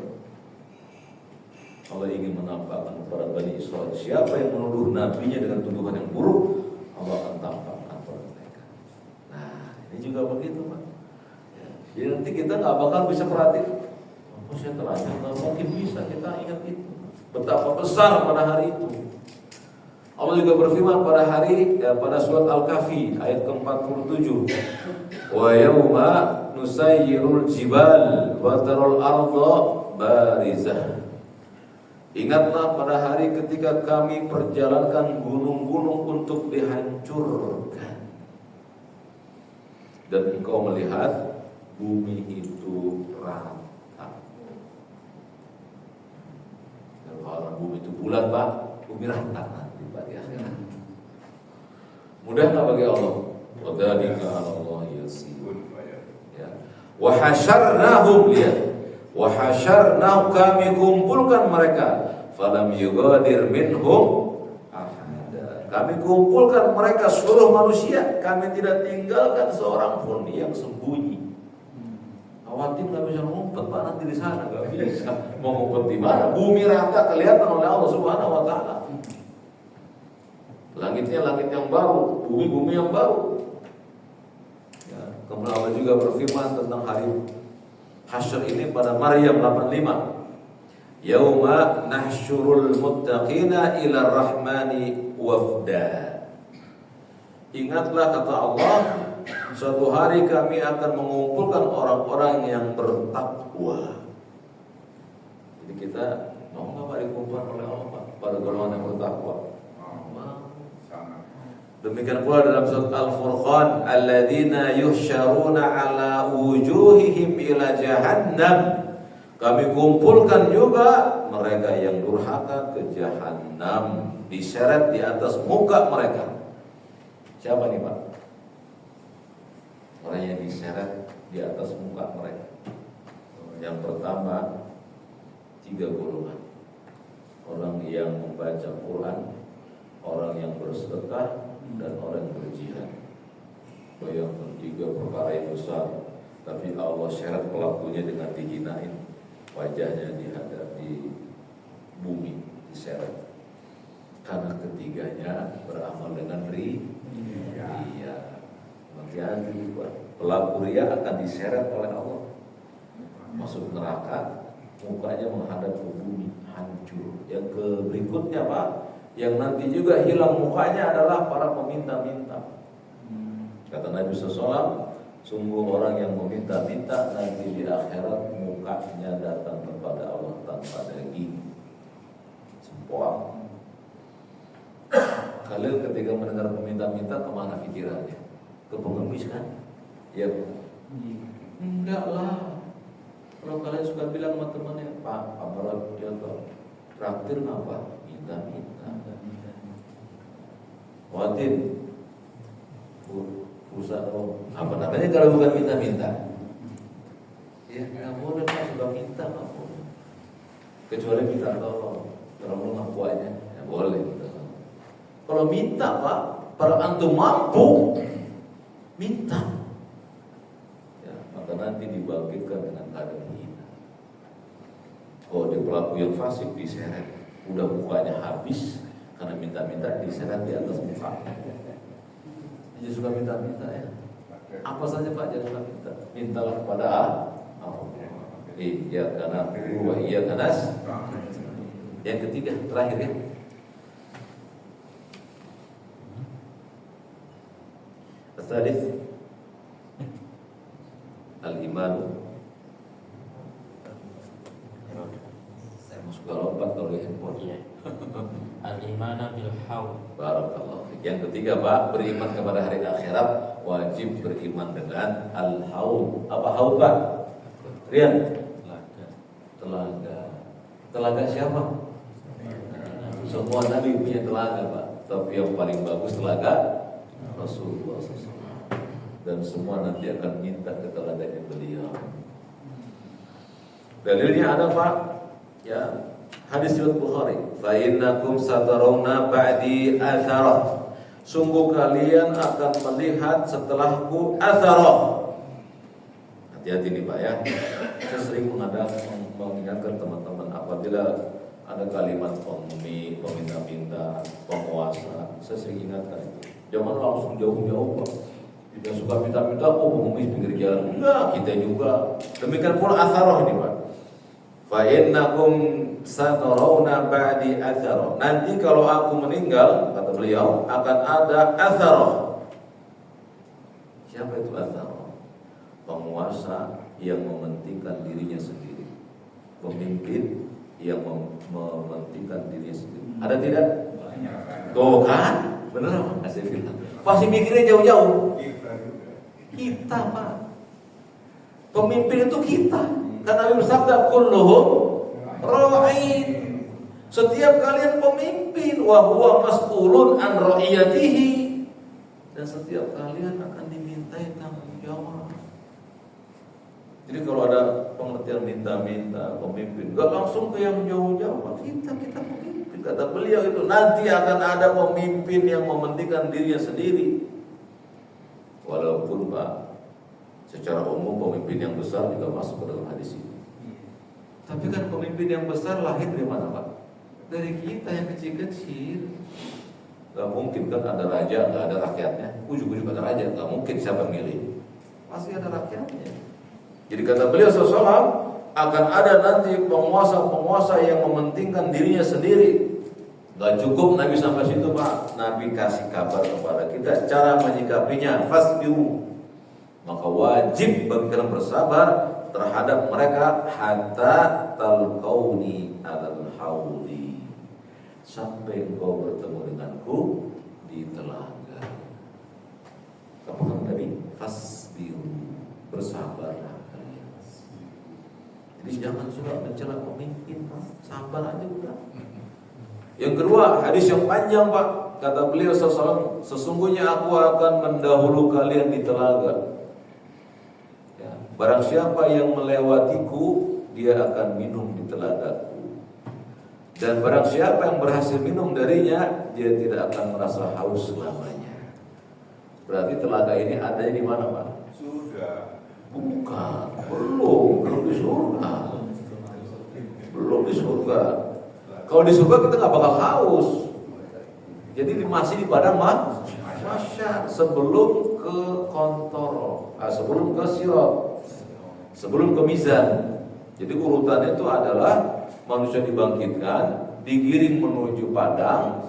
Allah ingin menampakkan kepada Bani Israil, siapa yang menuduh Nabi-Nya dengan tuduhan yang buruk, Allah akan tampakkan kepada mereka. Nah, ini juga begitu Pak. Ya, jadi nanti kita nggak bakal bisa perhatiin, oh saya telanjang, nggak mungkin bisa. Kita ingat itu, betapa besar pada hari itu. Allah juga berfirman pada pada surat Al-Kahfi ayat ke-47. Wa yauma nusayyirul jibal wa taral arda barizah. Ingatlah pada hari ketika kami perjalankan gunung-gunung untuk dihancurkan, dan engkau melihat bumi itu rata. Kalau bumi itu bulat Pak, bumi rata nanti Pak di akhirat. Mudah nggak bagi Allah? Wadzalika 'ala Allah yasir. Ya. Wa hasyarnahum, lihat. Wa hasyarnahu, kami kumpulkan mereka, falam yugadir minhum ahada. Kami kumpulkan mereka seluruh manusia, kami tidak tinggalkan seorang pun yang sembunyi. Khawatir nggak bisa ngumpet Pak, nanti di sana nggak bisa. Mau ngumpet di mana? Bumi rata kelihatan oleh Allah Subhanahu Wa Taala. Langitnya langit yang baru, bumi yang baru. Ya, kemudian Allah juga berfirman tentang hari hasyr ini pada Maryam 85. Yauma nahsyurul muttaqina ila rahmani wafda. Ingatlah kata Allah, suatu hari kami akan mengumpulkan orang-orang yang bertakwa. Jadi kita mau nggak Pak dikumpulkan oleh Allah Pak pada golongan yang bertakwa? Demikian pula dalam surat Al-Furqan, alladzina yuhsyaruna ala wujuhihim ila jahannam. Kami kumpulkan juga mereka yang durhaka ke jahannam, diseret di atas muka mereka. Siapa nih Pak? Orang yang diseret di atas muka mereka. Yang pertama, 3 golongan. Orang yang membaca Quran, orang yang bersedekah, dan orang yang berjihad. Bayangkan 3 perkara yang besar, tapi Allah syarat pelakunya dengan dihinain, wajahnya dihadapi bumi diseret. Karena ketiganya beramal dengan riya. Makanya pelaku riya akan diseret oleh Allah, masuk neraka, mukanya menghadap ke bumi, hancur. Yang berikutnya Pak, yang nanti juga hilang mukanya adalah para peminta-minta. Kata Nabi SAW, sungguh orang yang meminta-minta nanti di akhirat mukanya datang kepada Allah tanpa daging, sempoa. Khalil ketika mendengar peminta-minta, kemana pikirannya? Ke pengemis kan? Ya, enggak lah. Kalau kalian suka bilang sama temannya, Pak, apa dia tuh traktir ngapa? Minta-minta. Watin, pulsa dong. Apa namanya kalau bukan minta-minta? Ya, nggak boleh Pak, suka minta nggak boleh. Kecuali minta tolong, tolong ngaku aja, ya boleh. Kalau minta Pak, para antum mampu minta, ya, maka nanti dibangkitkan dengan keadaan hina. Oh, dia pelaku yang fasik diseret, udah mukanya habis karena minta-minta, diseret di atas muka. Dia suka minta-minta ya. Apa saja Pak jangan suka minta. Mintalah kepada Allah. Iya karena wa iya kanas. Yang ketiga terakhir ya. Tsadis al-iman. Saya mau suka lompat kalau di handphone. Iya. Al-imana bil haud. Barakallahu fiik. Yang ketiga Pak, beriman kepada hari akhirat, wajib beriman dengan al-haud. Apa haud Pak? Rian? Telaga. Telaga siapa? Semua nabi punya telaga Pak, tapi yang paling bagus telaga Rasulullah SAW. Dan semua nanti akan minta ke telaganya beliau. Dalilnya ada Pak, ya, hadis riwayat Bukhari. Fa innakum satarawna ba'di atharah. Sungguh kalian akan melihat setelahku atharah. Hati-hati nih Pak ya. Saya sering mengingatkan teman-teman apabila ada kalimat peminta-minta, penguasa, saya sering ingatkan itu. Jangan langsung jauh-jauh Pak. Tidak suka minta-minta, pengemis pinggir jalan. Enggak, kita juga. Demikian pula atharah ini Pak. Fa innakum satarawna ba'di atharah. Nanti kalau aku meninggal, kata beliau, akan ada atharah. Siapa itu atharah? Penguasa yang mementingkan dirinya sendiri, pemimpin yang mementingkan dirinya sendiri. Ada tidak? Tuh kan? Bener apa? Saya bilang. Pasti mikirnya jauh-jauh. Kita Pak, pemimpin itu kita. Karena Nabi bersabda, kulluhum ra'in. Setiap kalian pemimpin, wa huwa mas'ulun an ra'iyatihi. Dan setiap kalian akan dimintai tanggung jawab. Jadi kalau ada pengertian minta-minta pemimpin, gak langsung ke yang jauh-jauh. Kita pemimpin. Kata beliau itu nanti akan ada pemimpin yang mementingkan dirinya sendiri. Walaupun Pak, secara umum pemimpin yang besar juga masuk ke dalam hadis ini. Tapi kan pemimpin yang besar lahir dari mana Pak? Dari kita yang kecil-kecil. Gak mungkin kan ada raja, gak ada rakyatnya. Ujuk-ujuk ada raja, gak mungkin siapa milih. Pasti ada rakyatnya. Jadi kata beliau SAW, akan ada nanti penguasa-penguasa yang mementingkan dirinya sendiri. Gak cukup Nabi sampai situ Pak. Nabi kasih kabar kepada kita cara menyikapinya. Fasbiru. Maka wajib bagi kalian bersabar terhadap mereka hatta talqauni alal haudi, sampai engkau bertemu denganku di telaga. Apa kata Nabi? Fasbiru. Bersabarlah kalian. Jadi jangan suka mencela pemimpin Pak. Sabar aja udah. Yang kedua, hadis yang panjang Pak. Kata beliau SAW, sesungguhnya aku akan mendahulu kalian di telaga. Ya, Barang siapa yang melewatiku, dia akan minum di telagaku. Dan barang siapa yang berhasil minum darinya, dia tidak akan merasa haus selamanya. Berarti telaga ini ada di mana, Pak? Sudah. Bukan, belum di surga. Belum di surga. Kalau di surga kita nggak bakal haus. Jadi masih di padang mahsyar sebelum ke kontoro, sebelum ke sirat, sebelum ke mizan. Jadi urutannya itu adalah manusia dibangkitkan, digiring menuju padang,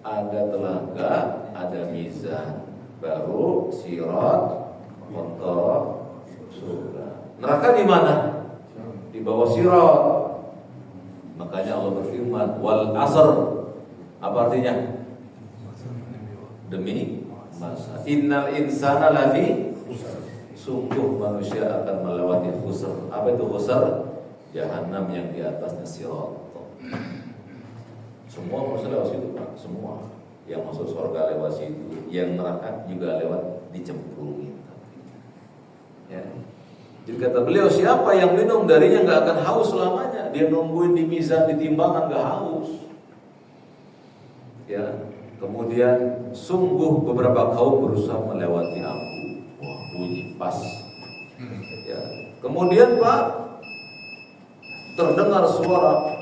ada telaga, ada mizan, baru sirat, kontoro, surga. Neraka di mana? Di bawah sirat. Makanya Allah berfirman, wal asr. Apa artinya? Demi masa. Innal insana lafi sungguh manusia akan melewati khusr. Apa itu khusr? Jahannam yang di atasnya sirat. Semua manusia lewat situ, Pak. Semua yang masuk surga lewat situ, yang neraka juga lewat dicemplungin. Ya. Jadi kata beliau, siapa yang minum darinya nggak akan haus selamanya. Dia nungguin di mizan, di timbangan nggak haus. Ya. Kemudian sungguh beberapa kaum berusaha melewati aku. Wah, bunyi pas. Ya. Kemudian Pak, terdengar suara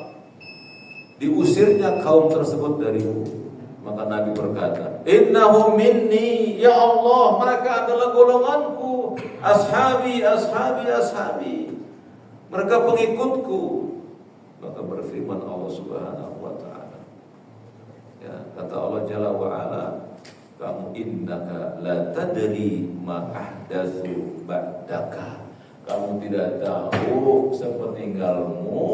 diusirnya kaum tersebut dariku. Maka Nabi berkata, innahum minni, ya Allah, mereka adalah golonganku, ashabi, ashabi, ashabi, mereka pengikutku. Maka berfirman Allah Subhanahu wa ta'ala, ya, kata Allah Jalla wa ala, kamu innaka la tadri ma ahdatsu ba'daka, kamu tidak tahu sepeninggalmu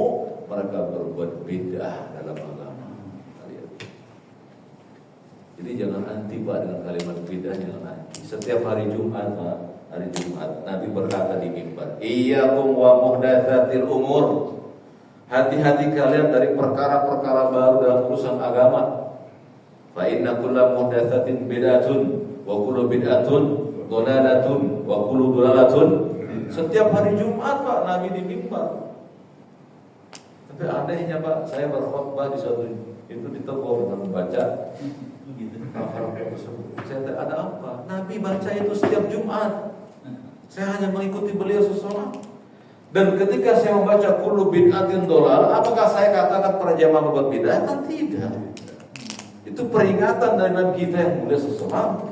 mereka berbuat bid'ah dalam agama. Jadi jangan anti Pak dengan kalimat bid'ah, jangan anti. Setiap hari Jumat Pak, hari Jumat Nabi berkata di mimbar, iyyakum wa muhdatsatil umur. Hati-hati kalian dari perkara-perkara baru dalam urusan agama. Fa inna kulla muhdatsatin bid'atun wa kullu bid'atun dhalalatun wa kullu dhalalatun. Setiap hari Jumat Pak Nabi di mimbar. Tapi anehnya Pak, saya berkhutbah di suatu itu di toko dengan membaca saya ada apa? Nabi baca itu setiap Jumat. Saya hanya mengikuti beliau sesolat. Dan ketika saya membaca kullu bid'atin dolal, apakah saya katakan para jamaah berbuat bid'ah? Kan tidak. Itu peringatan dari Nabi kita yang mulia sesolat,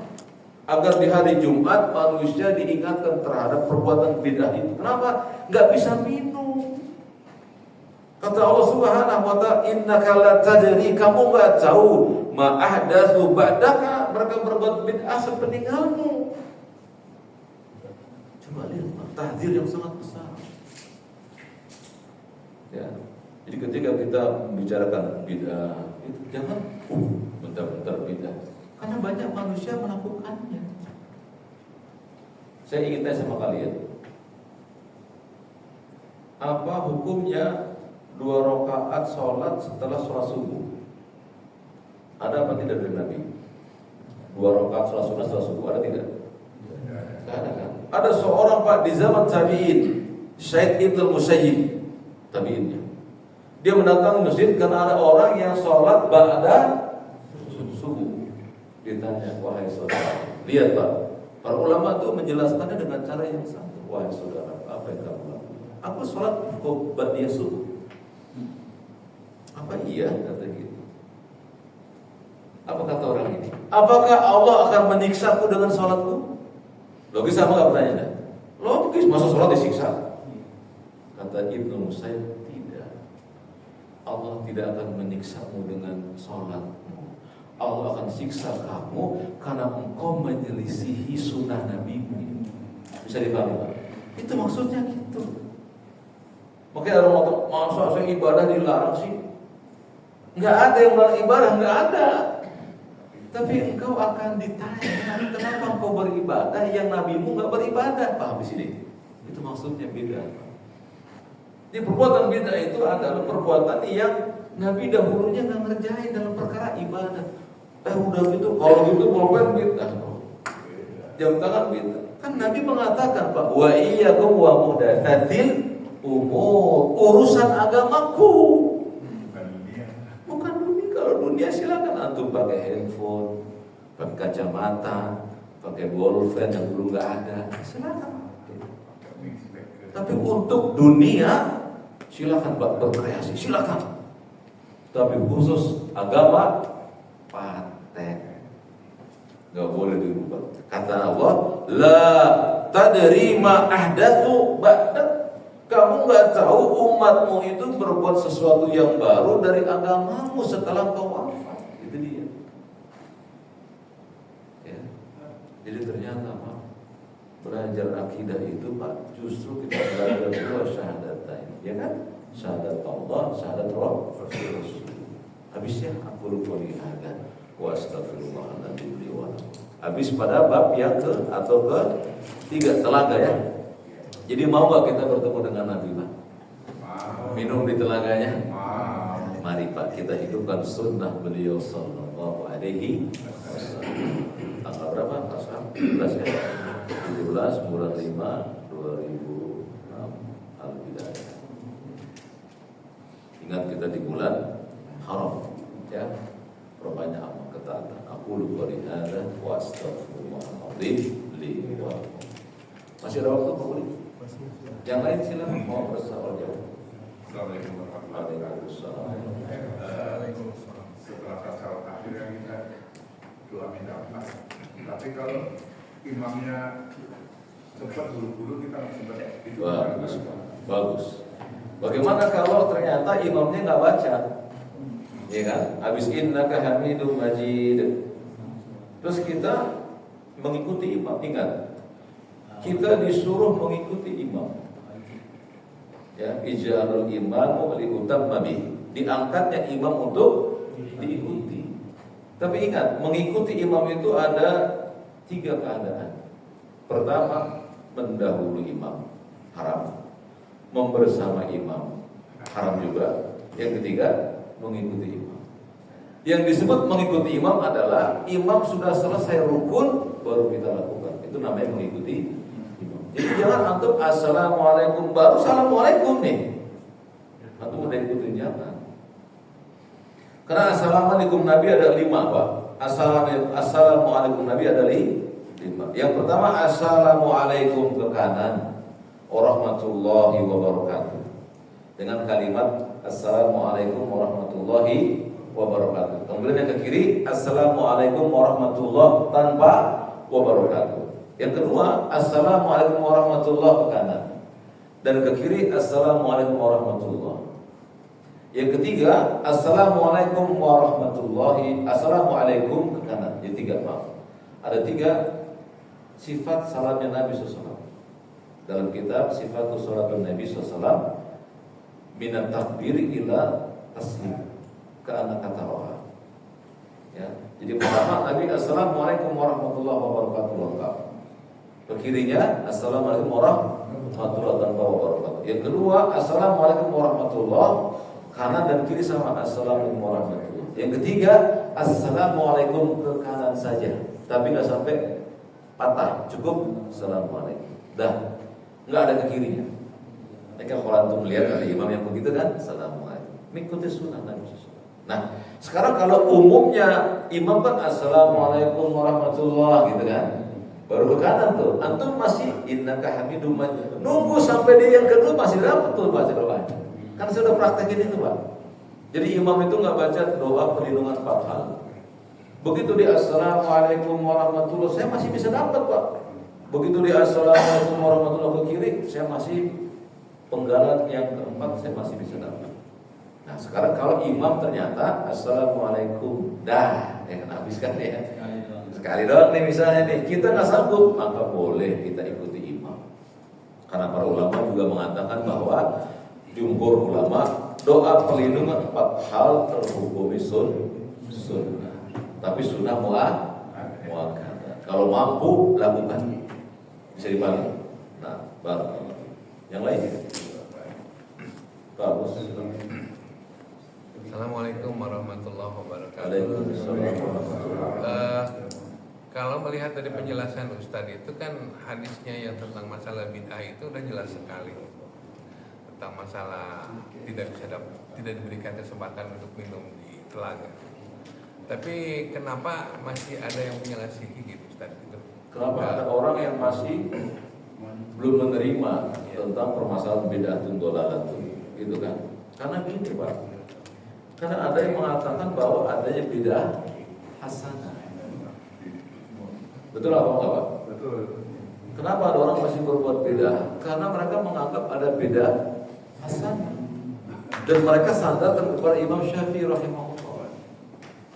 agar di hari Jumat manusia diingatkan terhadap perbuatan bid'ah itu. Kenapa? Gak bisa minum. Kata Allah Subhanahu wa ta'ala, innaka la tadri, kamu enggak tahu ma ahdatsu ba'daka, mereka berbuat bid'ah sepeninggalmu. Coba lihat tahdzir yang sangat besar. Ya. Jadi ketika kita membicarakan bid'ah, itu jangan bentar-bentar bid'ah. Karena banyak manusia melakukannya. Saya ingin tanya sama kalian, apa hukumnya 2 rakaat sholat setelah sholat subuh? Ada apa tidak dari Nabi? 2 rakaat sholat sunnah setelah subuh, ada tidak? Tidak ada kan? Ada seorang Pak di zaman tabi'in, Syed Ibnu Musayyib, tabi'innya. Dia mendatangi masjid karena ada orang yang sholat ba'da subuh. Ditanya, wahai saudara, lihat Pak, para ulama itu menjelaskannya dengan cara yang sama. Wahai saudara, apa yang kamu lakukan? Aku sholat kok ba'da subuh. Apa iya? Kata gitu. Apa kata orang ini? Apakah Allah akan menyiksaku dengan sholatku? Logis apa nggak pertanyaannya? Logis, masa sholat disiksa? Kata Ibnu Musayyib, tidak. Allah tidak akan menyiksamu dengan sholatmu. Allah akan siksa kamu karena engkau menyelisihi sunnah Nabi-Mu. Bisa dipahami Pak? Itu maksudnya gitu. Makanya orang ngomong, masa saya ibadah dilarang sih? Enggak ada yang melarang ibadah, enggak ada. Tapi engkau akan ditanya, kenapa engkau beribadah yang nabimu enggak beribadah? Paham di sini? Itu maksudnya bid'ah. Jadi perbuatan bid'ah itu adalah perbuatan yang Nabi dahulunya enggak ngerjain dalam perkara ibadah. Udah gitu, kalau gitu pulpen bid'ah. Jam tangan bid'ah. Kan Nabi mengatakan, Pak, wa iyyakum wa muhdatsatil umur, urusan agamaku. Bukan dunia. Kalau dunia silakan antum pakai handphone, pakai kacamata, pakai bolpen yang dulu nggak ada, silakan. Tapi untuk dunia silakan Pak berkreasi, silakan. Tapi khusus agama paten. Gak boleh dirubah. Kata Allah, la tadri ma ahdatsu ba'dak. Kamu gak tahu umatmu itu berbuat sesuatu yang baru dari agamamu setelah kau wafat. Itu dia. Ya. Jadi ternyata Pak, belajar akidah itu Pak, justru kita belajar dua syahadatain, ya kan? Syahadat Allah, syahadat Rasul. Habisnya aku lupa hadza wa astaghfirullahaladzim li wa lakum. Habis pada bab yang ke atau ke 3 telaga ya. Jadi mau gak kita bertemu dengan Nabi Pak? Minum di telaganya? Mari Pak, kita hidupkan sunnah beliau sallallahu alaihi wasallam. Tanggal berapa? Tanggal 17 ya. 17 bulan 5 2006 Al-Bidayah. Ingat kita di bulan haram ya. Perbanyak amal ketaatan. Aku lupa hadza wa astaghfirullahaladzim li wa lakum. Masih ada waktu Pak Budi? Yang lain silakan mau bersoal jawab. Assalamualaikum warahmatullahi wabarakatuh. Setelah tasawuf akhirnya kita doa minta maaf. Tapi kalau imamnya sempat buru-buru kita sempat itu bagus, bagus. Bagaimana kalau ternyata imamnya nggak baca? Ya kan? Habis innaka hamidum majid. Terus kita mengikuti imam. Ingat, kita disuruh mengikuti imam. Ya, ij'alul imam li utamma bih. Diangkatnya imam untuk diikuti. Tapi ingat, mengikuti imam itu ada 3 keadaan. Pertama, mendahului imam, haram. Membersama imam, haram juga. Yang ketiga, mengikuti imam. Yang disebut mengikuti imam adalah imam sudah selesai rukun baru kita lakukan. Itu namanya mengikuti imam. Jadi jangan antum assalamualaikum baru assalamualaikum nih. Antum udah ikutin jangan. Karena assalamualaikum Nabi ada 5 Pak. Assalamualaikum Nabi ada 5. Yang pertama assalamualaikum ke kanan warahmatullahi wabarakatuh. Dengan kalimat assalamualaikum warahmatullahi wabarakatuh. Kemudian yang ke kiri assalamualaikum warahmatullahi tanpa wabarakatuh. Yang kedua assalamualaikum warahmatullahi ke kanan. Dan ke kiri assalamualaikum warahmatullahi. Yang ketiga assalamualaikum warahmatullahi, assalamualaikum ke kanan. Jadi 3 maaf. Ada 3 sifat salamnya Nabi SAW. Dalam kitab Sifatus Salatul Nabi SAW, minat takbir ila taslim, ke anak kata roha. Ya, jadi pertama Nabi assalamualaikum warahmatullahi wabarakatuh lengkap. Ke kirinya assalamualaikum warahmatullahi wabarakatuh. Yang kedua assalamualaikum warahmatullahi, kanan dan kiri sama assalamualaikum warahmatullahi. Yang ketiga assalamualaikum ke kanan saja, tapi nggak sampai patah, cukup assalamualaikum. Dah, nggak ada ke kirinya. Mereka kalau antum melihat ada imam yang begitu kan, assalamualaikum. Mengikuti sunnah Nabi SAW. Nah, sekarang kalau umumnya imam kan assalamualaikum warahmatullahi gitu kan, baru ke kanan tuh, antum masih innaka hamidum majid. Nunggu sampai dia yang kedua masih dapat tuh baca doa. Kan sudah praktekin itu Pak. Jadi imam itu nggak baca doa perlindungan 4 hal. Begitu di assalamualaikum warahmatullahi, saya masih bisa dapat Pak. Begitu di assalamualaikum warahmatullahi ke kiri, saya masih penggalan yang keempat, saya masih bisa dapat. Nah sekarang kalau imam ternyata assalamualaikum, dah, ya kan habiskan ya. Sekali doang nih misalnya nih, kita nggak sanggup, maka boleh kita ikuti imam. Karena para ulama juga mengatakan bahwa jumhur ulama doa perlindungan 4 hal terhukumi sunnah. Tapi sunnah muakkadah. Kalau mampu lakukan, bisa dipanggil. Nah, baru yang lain. Bagus. Assalamualaikum warahmatullahi wabarakatuh. Waalaikumsalam. Kalau melihat dari penjelasan Ustadz itu kan hadisnya yang tentang masalah bid'ah itu udah jelas sekali tentang masalah tidak diberikan kesempatan untuk minum di telaga. Tapi kenapa masih ada yang menyelasihi gitu Ustadz itu? Kenapa ada orang yang masih belum menerima tentang permasalahan bid'atun dolalatun, gitu kan? Karena gini Pak, karena ada yang mengatakan bahwa adanya bid'ah hasanah. Betul apa enggak Pak? Betul. Kenapa ada orang masih berbuat bid'ah? Karena mereka menganggap ada bid'ah hasanah. Dan mereka sandarkan kepada Imam Syafi'i rahimahullah.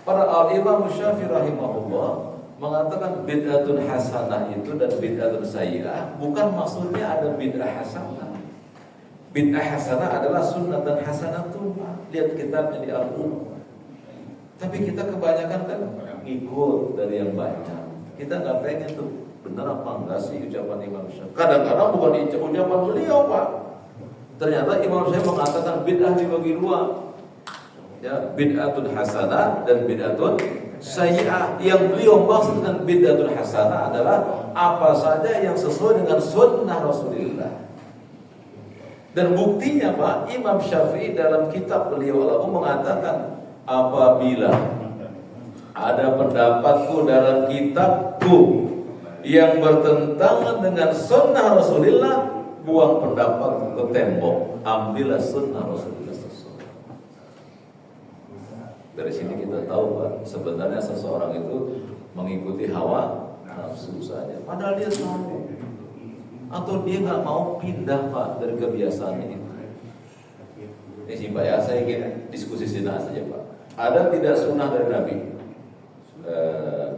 Para Imam Syafi'i rahimahullah mengatakan bid'atun hasanah itu dan bid'atun sayyi'ah bukan maksudnya ada bid'ah hasanah. Bid'ah hasanah adalah sunnatan hasanatun. Lihat kitabnya di Al-Um. Tapi kita kebanyakan kan ngikut dari yang banyak. Kita nggak pengen tuh benar apa enggak sih ucapan Imam Syafi'i. Kadang-kadang bukan ucapan beliau Pak. Ternyata Imam Syafi'i mengatakan bid'ah dibagi dua. Ya, bid'atun hasanah dan bid'atun sayyi'ah. Yang beliau maksud dengan bid'atun hasanah adalah apa saja yang sesuai dengan sunnah Rasulullah. Dan buktinya Pak, Imam Syafi'i dalam kitab beliau Al-Um mengatakan apabila ada pendapatku dalam kitabku yang bertentangan dengan sunnah Rasulullah, buang pendapatku ke tembok, ambillah sunnah Rasulullah SAW. Dari sini kita tahu Pak, sebenarnya seseorang itu mengikuti hawa nafsu saja, padahal dia tahu, atau dia nggak mau pindah Pak dari kebiasaannya itu. Ini sih Pak ya, saya ingin diskusi sini saja Pak. Ada tidak sunnah dari Nabi?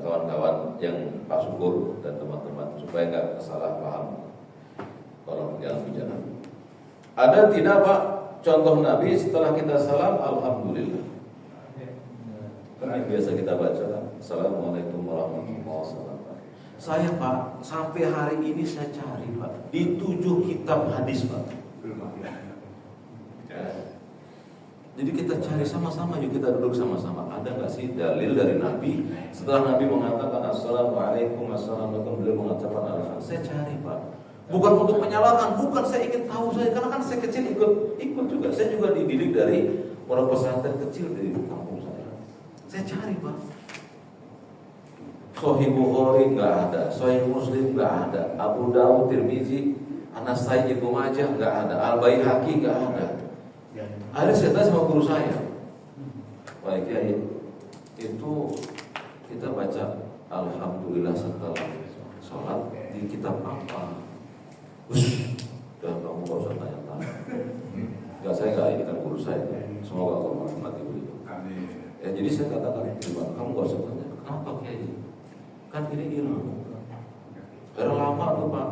Kawan-kawan yang Pak Syukur dan teman-teman supaya nggak salah paham kalau jangan bicara. Ada tidak Pak contoh Nabi setelah kita salam alhamdulillah? Kan yang biasa kita baca Assalamualaikum warahmatullahi wabarakatuh. Saya Pak sampai hari ini saya cari Pak di 7 kitab hadis Pak. Jadi kita cari sama-sama, yuk kita duduk sama-sama. Ada nggak sih dalil dari Nabi setelah Nabi mengatakan Assalamualaikum, beliau mengucapkan alhamdulillah. Saya cari Pak, bukan untuk menyalahkan, bukan, saya ingin tahu saya, karena kan saya kecil ikut juga. Saya juga dididik dari orang pesantren kecil di kampung saya. Saya cari Pak. Sahih Bukhari nggak ada, Sahih Muslim nggak ada, Abu Dawud, Tirmizi, An-Nasai, Ibnu Majah nggak ada, Al-Baihaqi nggak ada. Akhirnya saya tanya sama guru saya, Pak Kiai, itu kita baca alhamdulillah setelah sholat di kitab apa? Udah kamu gak usah tanya-tanya. Enggak, saya nggak ini kan guru saya. Semoga Allah merahmati beliau. Ya, jadi saya katakan, kamu gak usah tanya. Kenapa Kiai? Kan ini ilmu. Karena lama tuh Pak.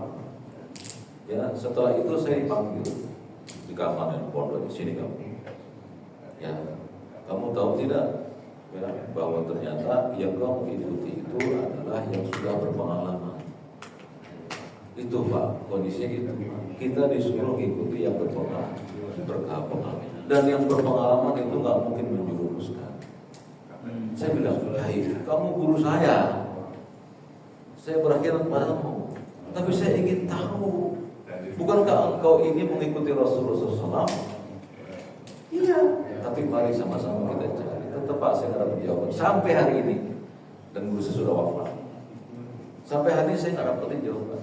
Ya, setelah itu saya dipanggil di kamar yang pondok di sini kamu. Ya, kamu tahu tidak ya, bahwa ternyata yang kamu ikuti itu adalah yang sudah berpengalaman. Itu Pak, kondisinya itu. Kita disuruh ikuti yang berpengalaman. Dan yang berpengalaman itu nggak mungkin menjerumuskan. Saya bilang, hai, kamu guru saya berakhir padamu. Tapi saya ingin tahu, bukankah engkau ini mengikuti Rasulullah SAW? Iya. Tapi mari sama-sama kita cari. Tetap Pak, saya nggak dapat jawaban sampai hari ini. Dan guru saya sudah wafat. Sampai hari ini saya nggak dapat jawaban.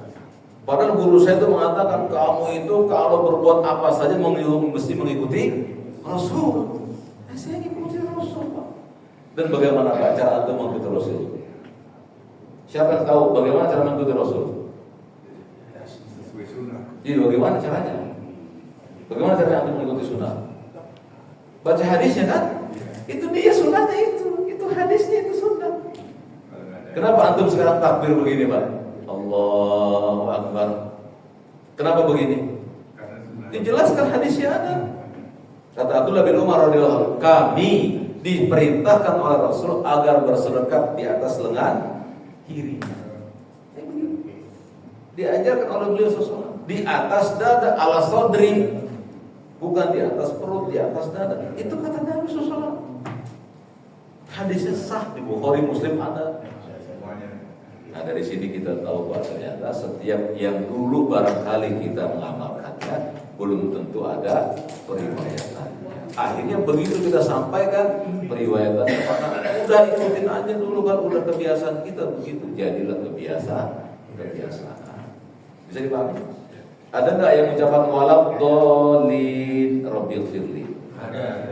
Padahal guru saya itu mengatakan kamu itu kalau berbuat apa saja mesti mengikuti Rasul. Saya ikuti Rasul Pak. Dan bagaimana Pak cara antum mengikuti Rasul? Siapa yang tahu bagaimana cara mengikuti Rasul? Sesuai sunnah. Jadi bagaimana caranya? Bagaimana cara antum mengikuti sunnah? Baca hadisnya kan? Itu dia sunnahnya itu hadisnya itu sunnah. Kenapa antum sekarang takbir begini Pak? Allahu Akbar. Kenapa begini? Dijelaskan hadisnya ada. Kata Abdullah bin Umar radhiyallahu anhu, kami diperintahkan oleh Rasul agar bersedekap di atas lengan kiri. Diajarkan oleh beliau sesuatu di atas dada ala sodri, bukan di atas perut, di atas dada. Itu kata Nabi SAW. Hadisnya sah di Bukhari, Muslim ada. Semuanya. Nah dari sini kita tahu bahwa ternyata setiap yang dulu barangkali kita mengamalkannya belum tentu ada periwayatannya. Akhirnya begitu kita sampaikan periwayatannya, maka udah ikutin aja dulu kan, udah kebiasaan kita begitu, jadilah kebiasaan. Bisa dipahami? Ada nggak yang ucapan walad dolin Rabbil firli? Ada.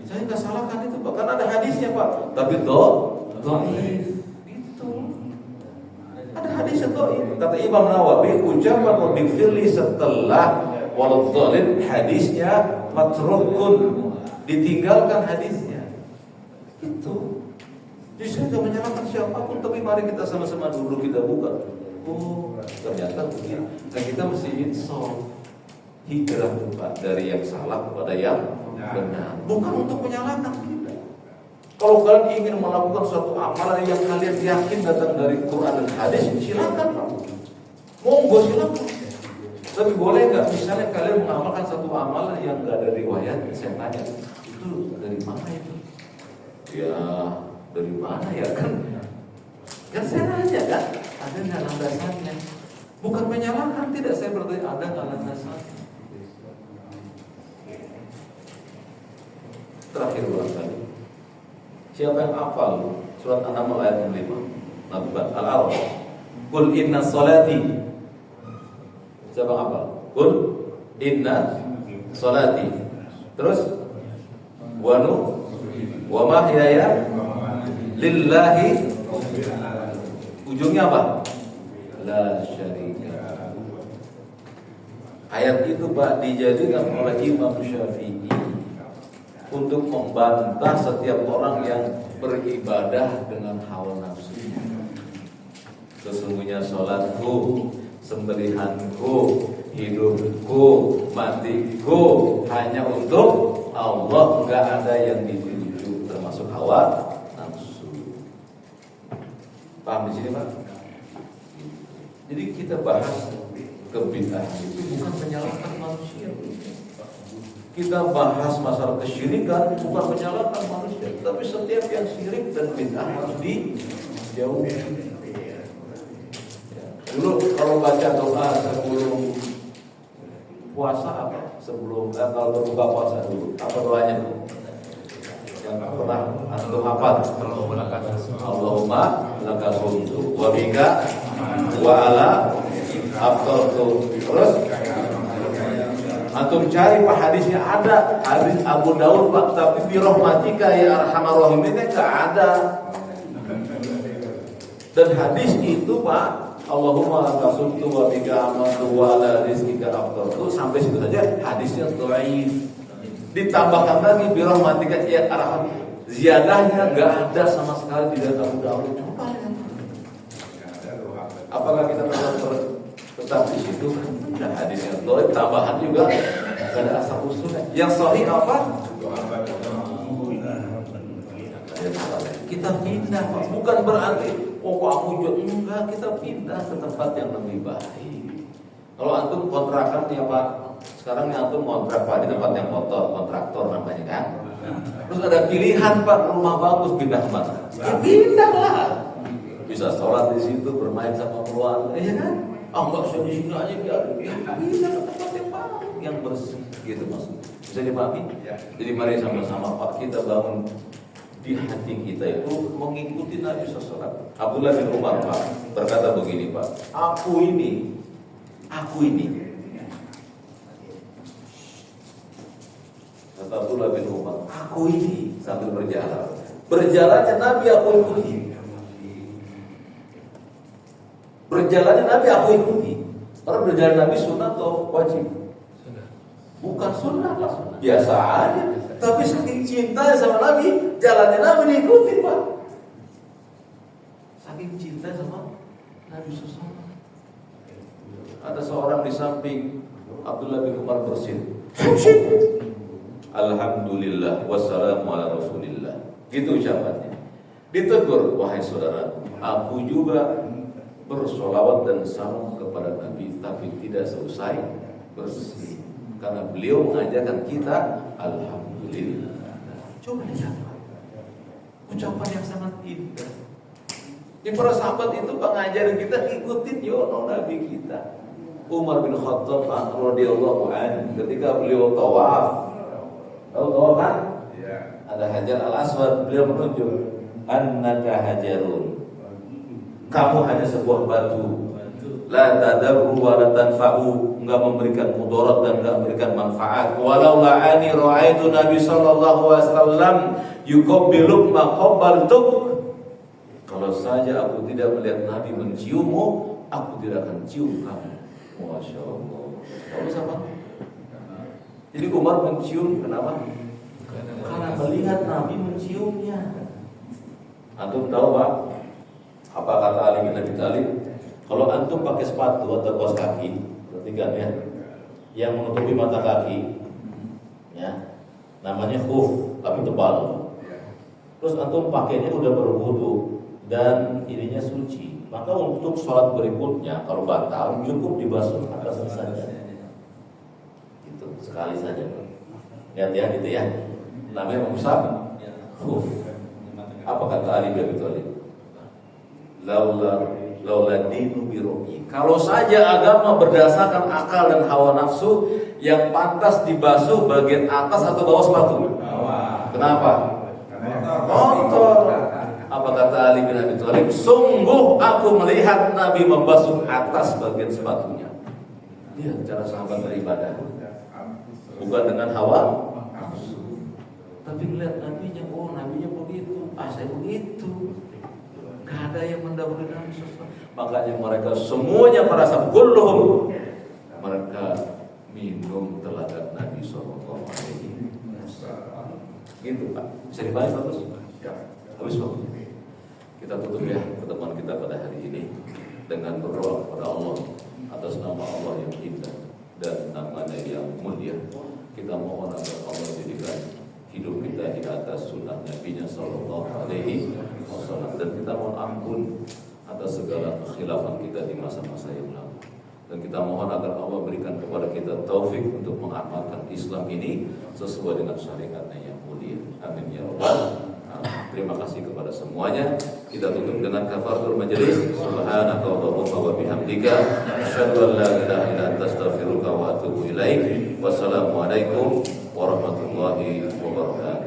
Saya nggak salahkan itu Pak, karena ada hadisnya Pak. Tapi dhaif itu. Ada hadisnya dhaif. Kata Imam Nawawi, ucapan Rabbil firli setelah walad dolin hadisnya matrukun, ditinggalkan hadisnya. Itu. Jadi saya tidak menyalahkan siapapun, tapi mari kita sama-sama dulu kita buka. Oh, ternyata begini. Nah kita mesti insaf, hijrah Pak, dari yang salah kepada yang benar. Bukan untuk menyalahkan kita. Kalau kalian ingin melakukan suatu amalan yang kalian yakin datang dari Quran dan hadis, silakan Pak. Monggo silakan. Tapi boleh nggak misalnya kalian mengamalkan satu amalan yang nggak ada riwayat? Saya tanya, itu dari mana itu? Ya dari mana ya kan? Kan saya nanya kan, ada nggak landasannya? Bukan menyalahkan, tidak, saya bertanya ada nggak landasannya? Terakhir barangkali, siapa yang hafal surat An-Naml ayat 5? Nabi Al-Araf. Qul inna sholati. Siapa yang hafal? Qul inna sholati. Terus wa mahyaya lillahi. Ujungnya apa? La syarika. Ayat itu Pak dijadikan oleh Imam Syafi'i untuk membantah setiap orang yang beribadah dengan hawa nafsunya. Sesungguhnya sholatku, sembelihanku, hidupku, matiku hanya untuk Allah, enggak ada yang dituju termasuk hawa nafsu. Paham di sini Pak? Jadi kita bahas kebid'ahan itu bukan menyalahkan manusia. Kita bahas masalah kesyirikan bukan menyalahkan manusia, tapi setiap yang syirik dan bid'ah harus dijauhi. Dulu kalau baca doa sebelum puasa apa? Kalau berbuka puasa dulu apa doanya? Yang pernah antum hafal? Allahumma lakal hamdu wa bika wa ala afdaltu. Terus antum cari Pak hadisnya, ada hadis Abu Daud Pak, tapi bi rahmatika ya arhamar rahimin enggak ada. Dan hadis itu Pak, Allahumma lakal hamdu wa bika amantu wa ala rizqika afdaltu, sampai situ saja hadisnya dhaif. Ditambahkan lagi bi rahmatika ya arham, ziyadahnya enggak ada sama sekali di dalam Abu Daud. Coba lihat. Apakah kita tetap di situ? Nah, hadisnya dhaif, tambahan juga enggak ada asal usulnya. Yang sahih apa? Kita pindah Pak. Bukan berarti kamu juga enggak, kita pindah ke tempat yang lebih baik. Kalau antum kontrakan ya Pak, sekarang antum kontrak Pak di tempat yang kotor, kontraktor namanya kan. Terus ada pilihan Pak, rumah bagus, pindah kemana? Ya pindah lah. Bisa sholat di situ, bermain sama keluarga, ya kan? Enggak usah di sini aja biar pindah ke tempat yang baru, yang bersih, gitu maksudnya. Bisa dipahami? Jadi mari sama-sama Pak kita bangun di hati kita itu mengikuti Nabi SAW. Abdullah bin Umar Pak berkata begini Pak, aku ini kata Abdullah bin Umar, aku ini sambil berjalannya Nabi aku ikuti, berjalannya Nabi aku ikuti. Karena berjalan Nabi sunnah atau wajib? Bukan sunnah Pak, biasa aja. Tapi saking cinta sama Nabi, jalannya Nabi diikuti Pak. Saking cinta sama Nabi SAW. Ada seorang di samping Abdullah bin Umar bersin, Alhamdulillah wassalamu ala rasulillah. Gitu ucapannya. Ditegur, wahai saudara, aku juga bersolawat dan salam kepada Nabi, tapi tidak selesai bersin. Karena beliau mengajarkan kita Alhamdulillah. Coba lihat ucapan yang sangat indah. Di para sahabat itu pengajaran kita ikutin yono Nabi kita. Umar bin Khattab radhiyallahu anhu ketika beliau tawaf. Tahu tawaf kan? Ya. Ada Hajar Al-Aswad, beliau menunjuk annaka hajarun. Kamu hanya sebuah batu. La tadarru wa la tanfa'u, enggak memberikan mudarat dan enggak memberikan manfaat. Walau la'ani ra'aitu Nabi sallallahu alaihi wasallam yuqabbilu ma qabbaltuk. Kalau saja aku tidak melihat Nabi menciummu, aku tidak akan cium kamu. Masya Allah. Tahu siapa? Jadi Umar mencium kenapa? Karena melihat Nabi menciumnya. Antum tahu Pak? Apa kata Ali bin Abi Thalib? Kalau antum pakai sepatu atau kaos kaki, perhatikan ya, yang menutupi mata kaki, ya, namanya khuf, tapi tebal. Terus antum pakainya udah berwudu dan ininya suci. Maka untuk sholat berikutnya kalau batal cukup dibasuh atasnya saja. Itu sekali saja. Lihat ya gitu ya. Namanya mengusap. Apa kata Ali bin Abi Thalib? Laula dinu biroki. Kalau saja agama berdasarkan akal dan hawa nafsu, yang pantas dibasuh bagian atas atau bawah sepatu? Kenapa? Kotor. Apa kata Ali bin Abi Thalib? Sungguh aku melihat Nabi membasuh atas bagian sepatunya. Lihat cara sahabat beribadah. Bukan dengan hawa nafsu, tapi melihat Nabinya. Oh, Nabinya begitu, saya begitu. Gak ada yang mendahului Nabi SAW. Makanya mereka semuanya para sahabat kulluhum, mereka minum teladan Nabi SAW. Gitu Pak. Bisa dibalik bagus? Habis bagus. Kita tutup ya pertemuan kita pada hari ini dengan berdoa kepada Allah atas nama Allah yang indah dan namanya yang mulia. Kita mohon agar Allah jadikan hidup kita di atas sunnah Nabi-Nya Sallallahu Alaihi Wasallam, dan kita mohon ampun atas segala kekhilafan kita di masa-masa yang lalu, dan kita mohon agar Allah berikan kepada kita taufik untuk mengamalkan Islam ini sesuai dengan syariatnya yang mulia. Amin ya rabbal. Terima kasih kepada semuanya. Kita tutup dengan kafaratul majelis. Subhanaka Allahumma wa bihamdika asyhadu an la ilaha illa anta astaghfiruka wa atubu ilaik. Wassalamualaikum warahmatullahi wabarakatuh.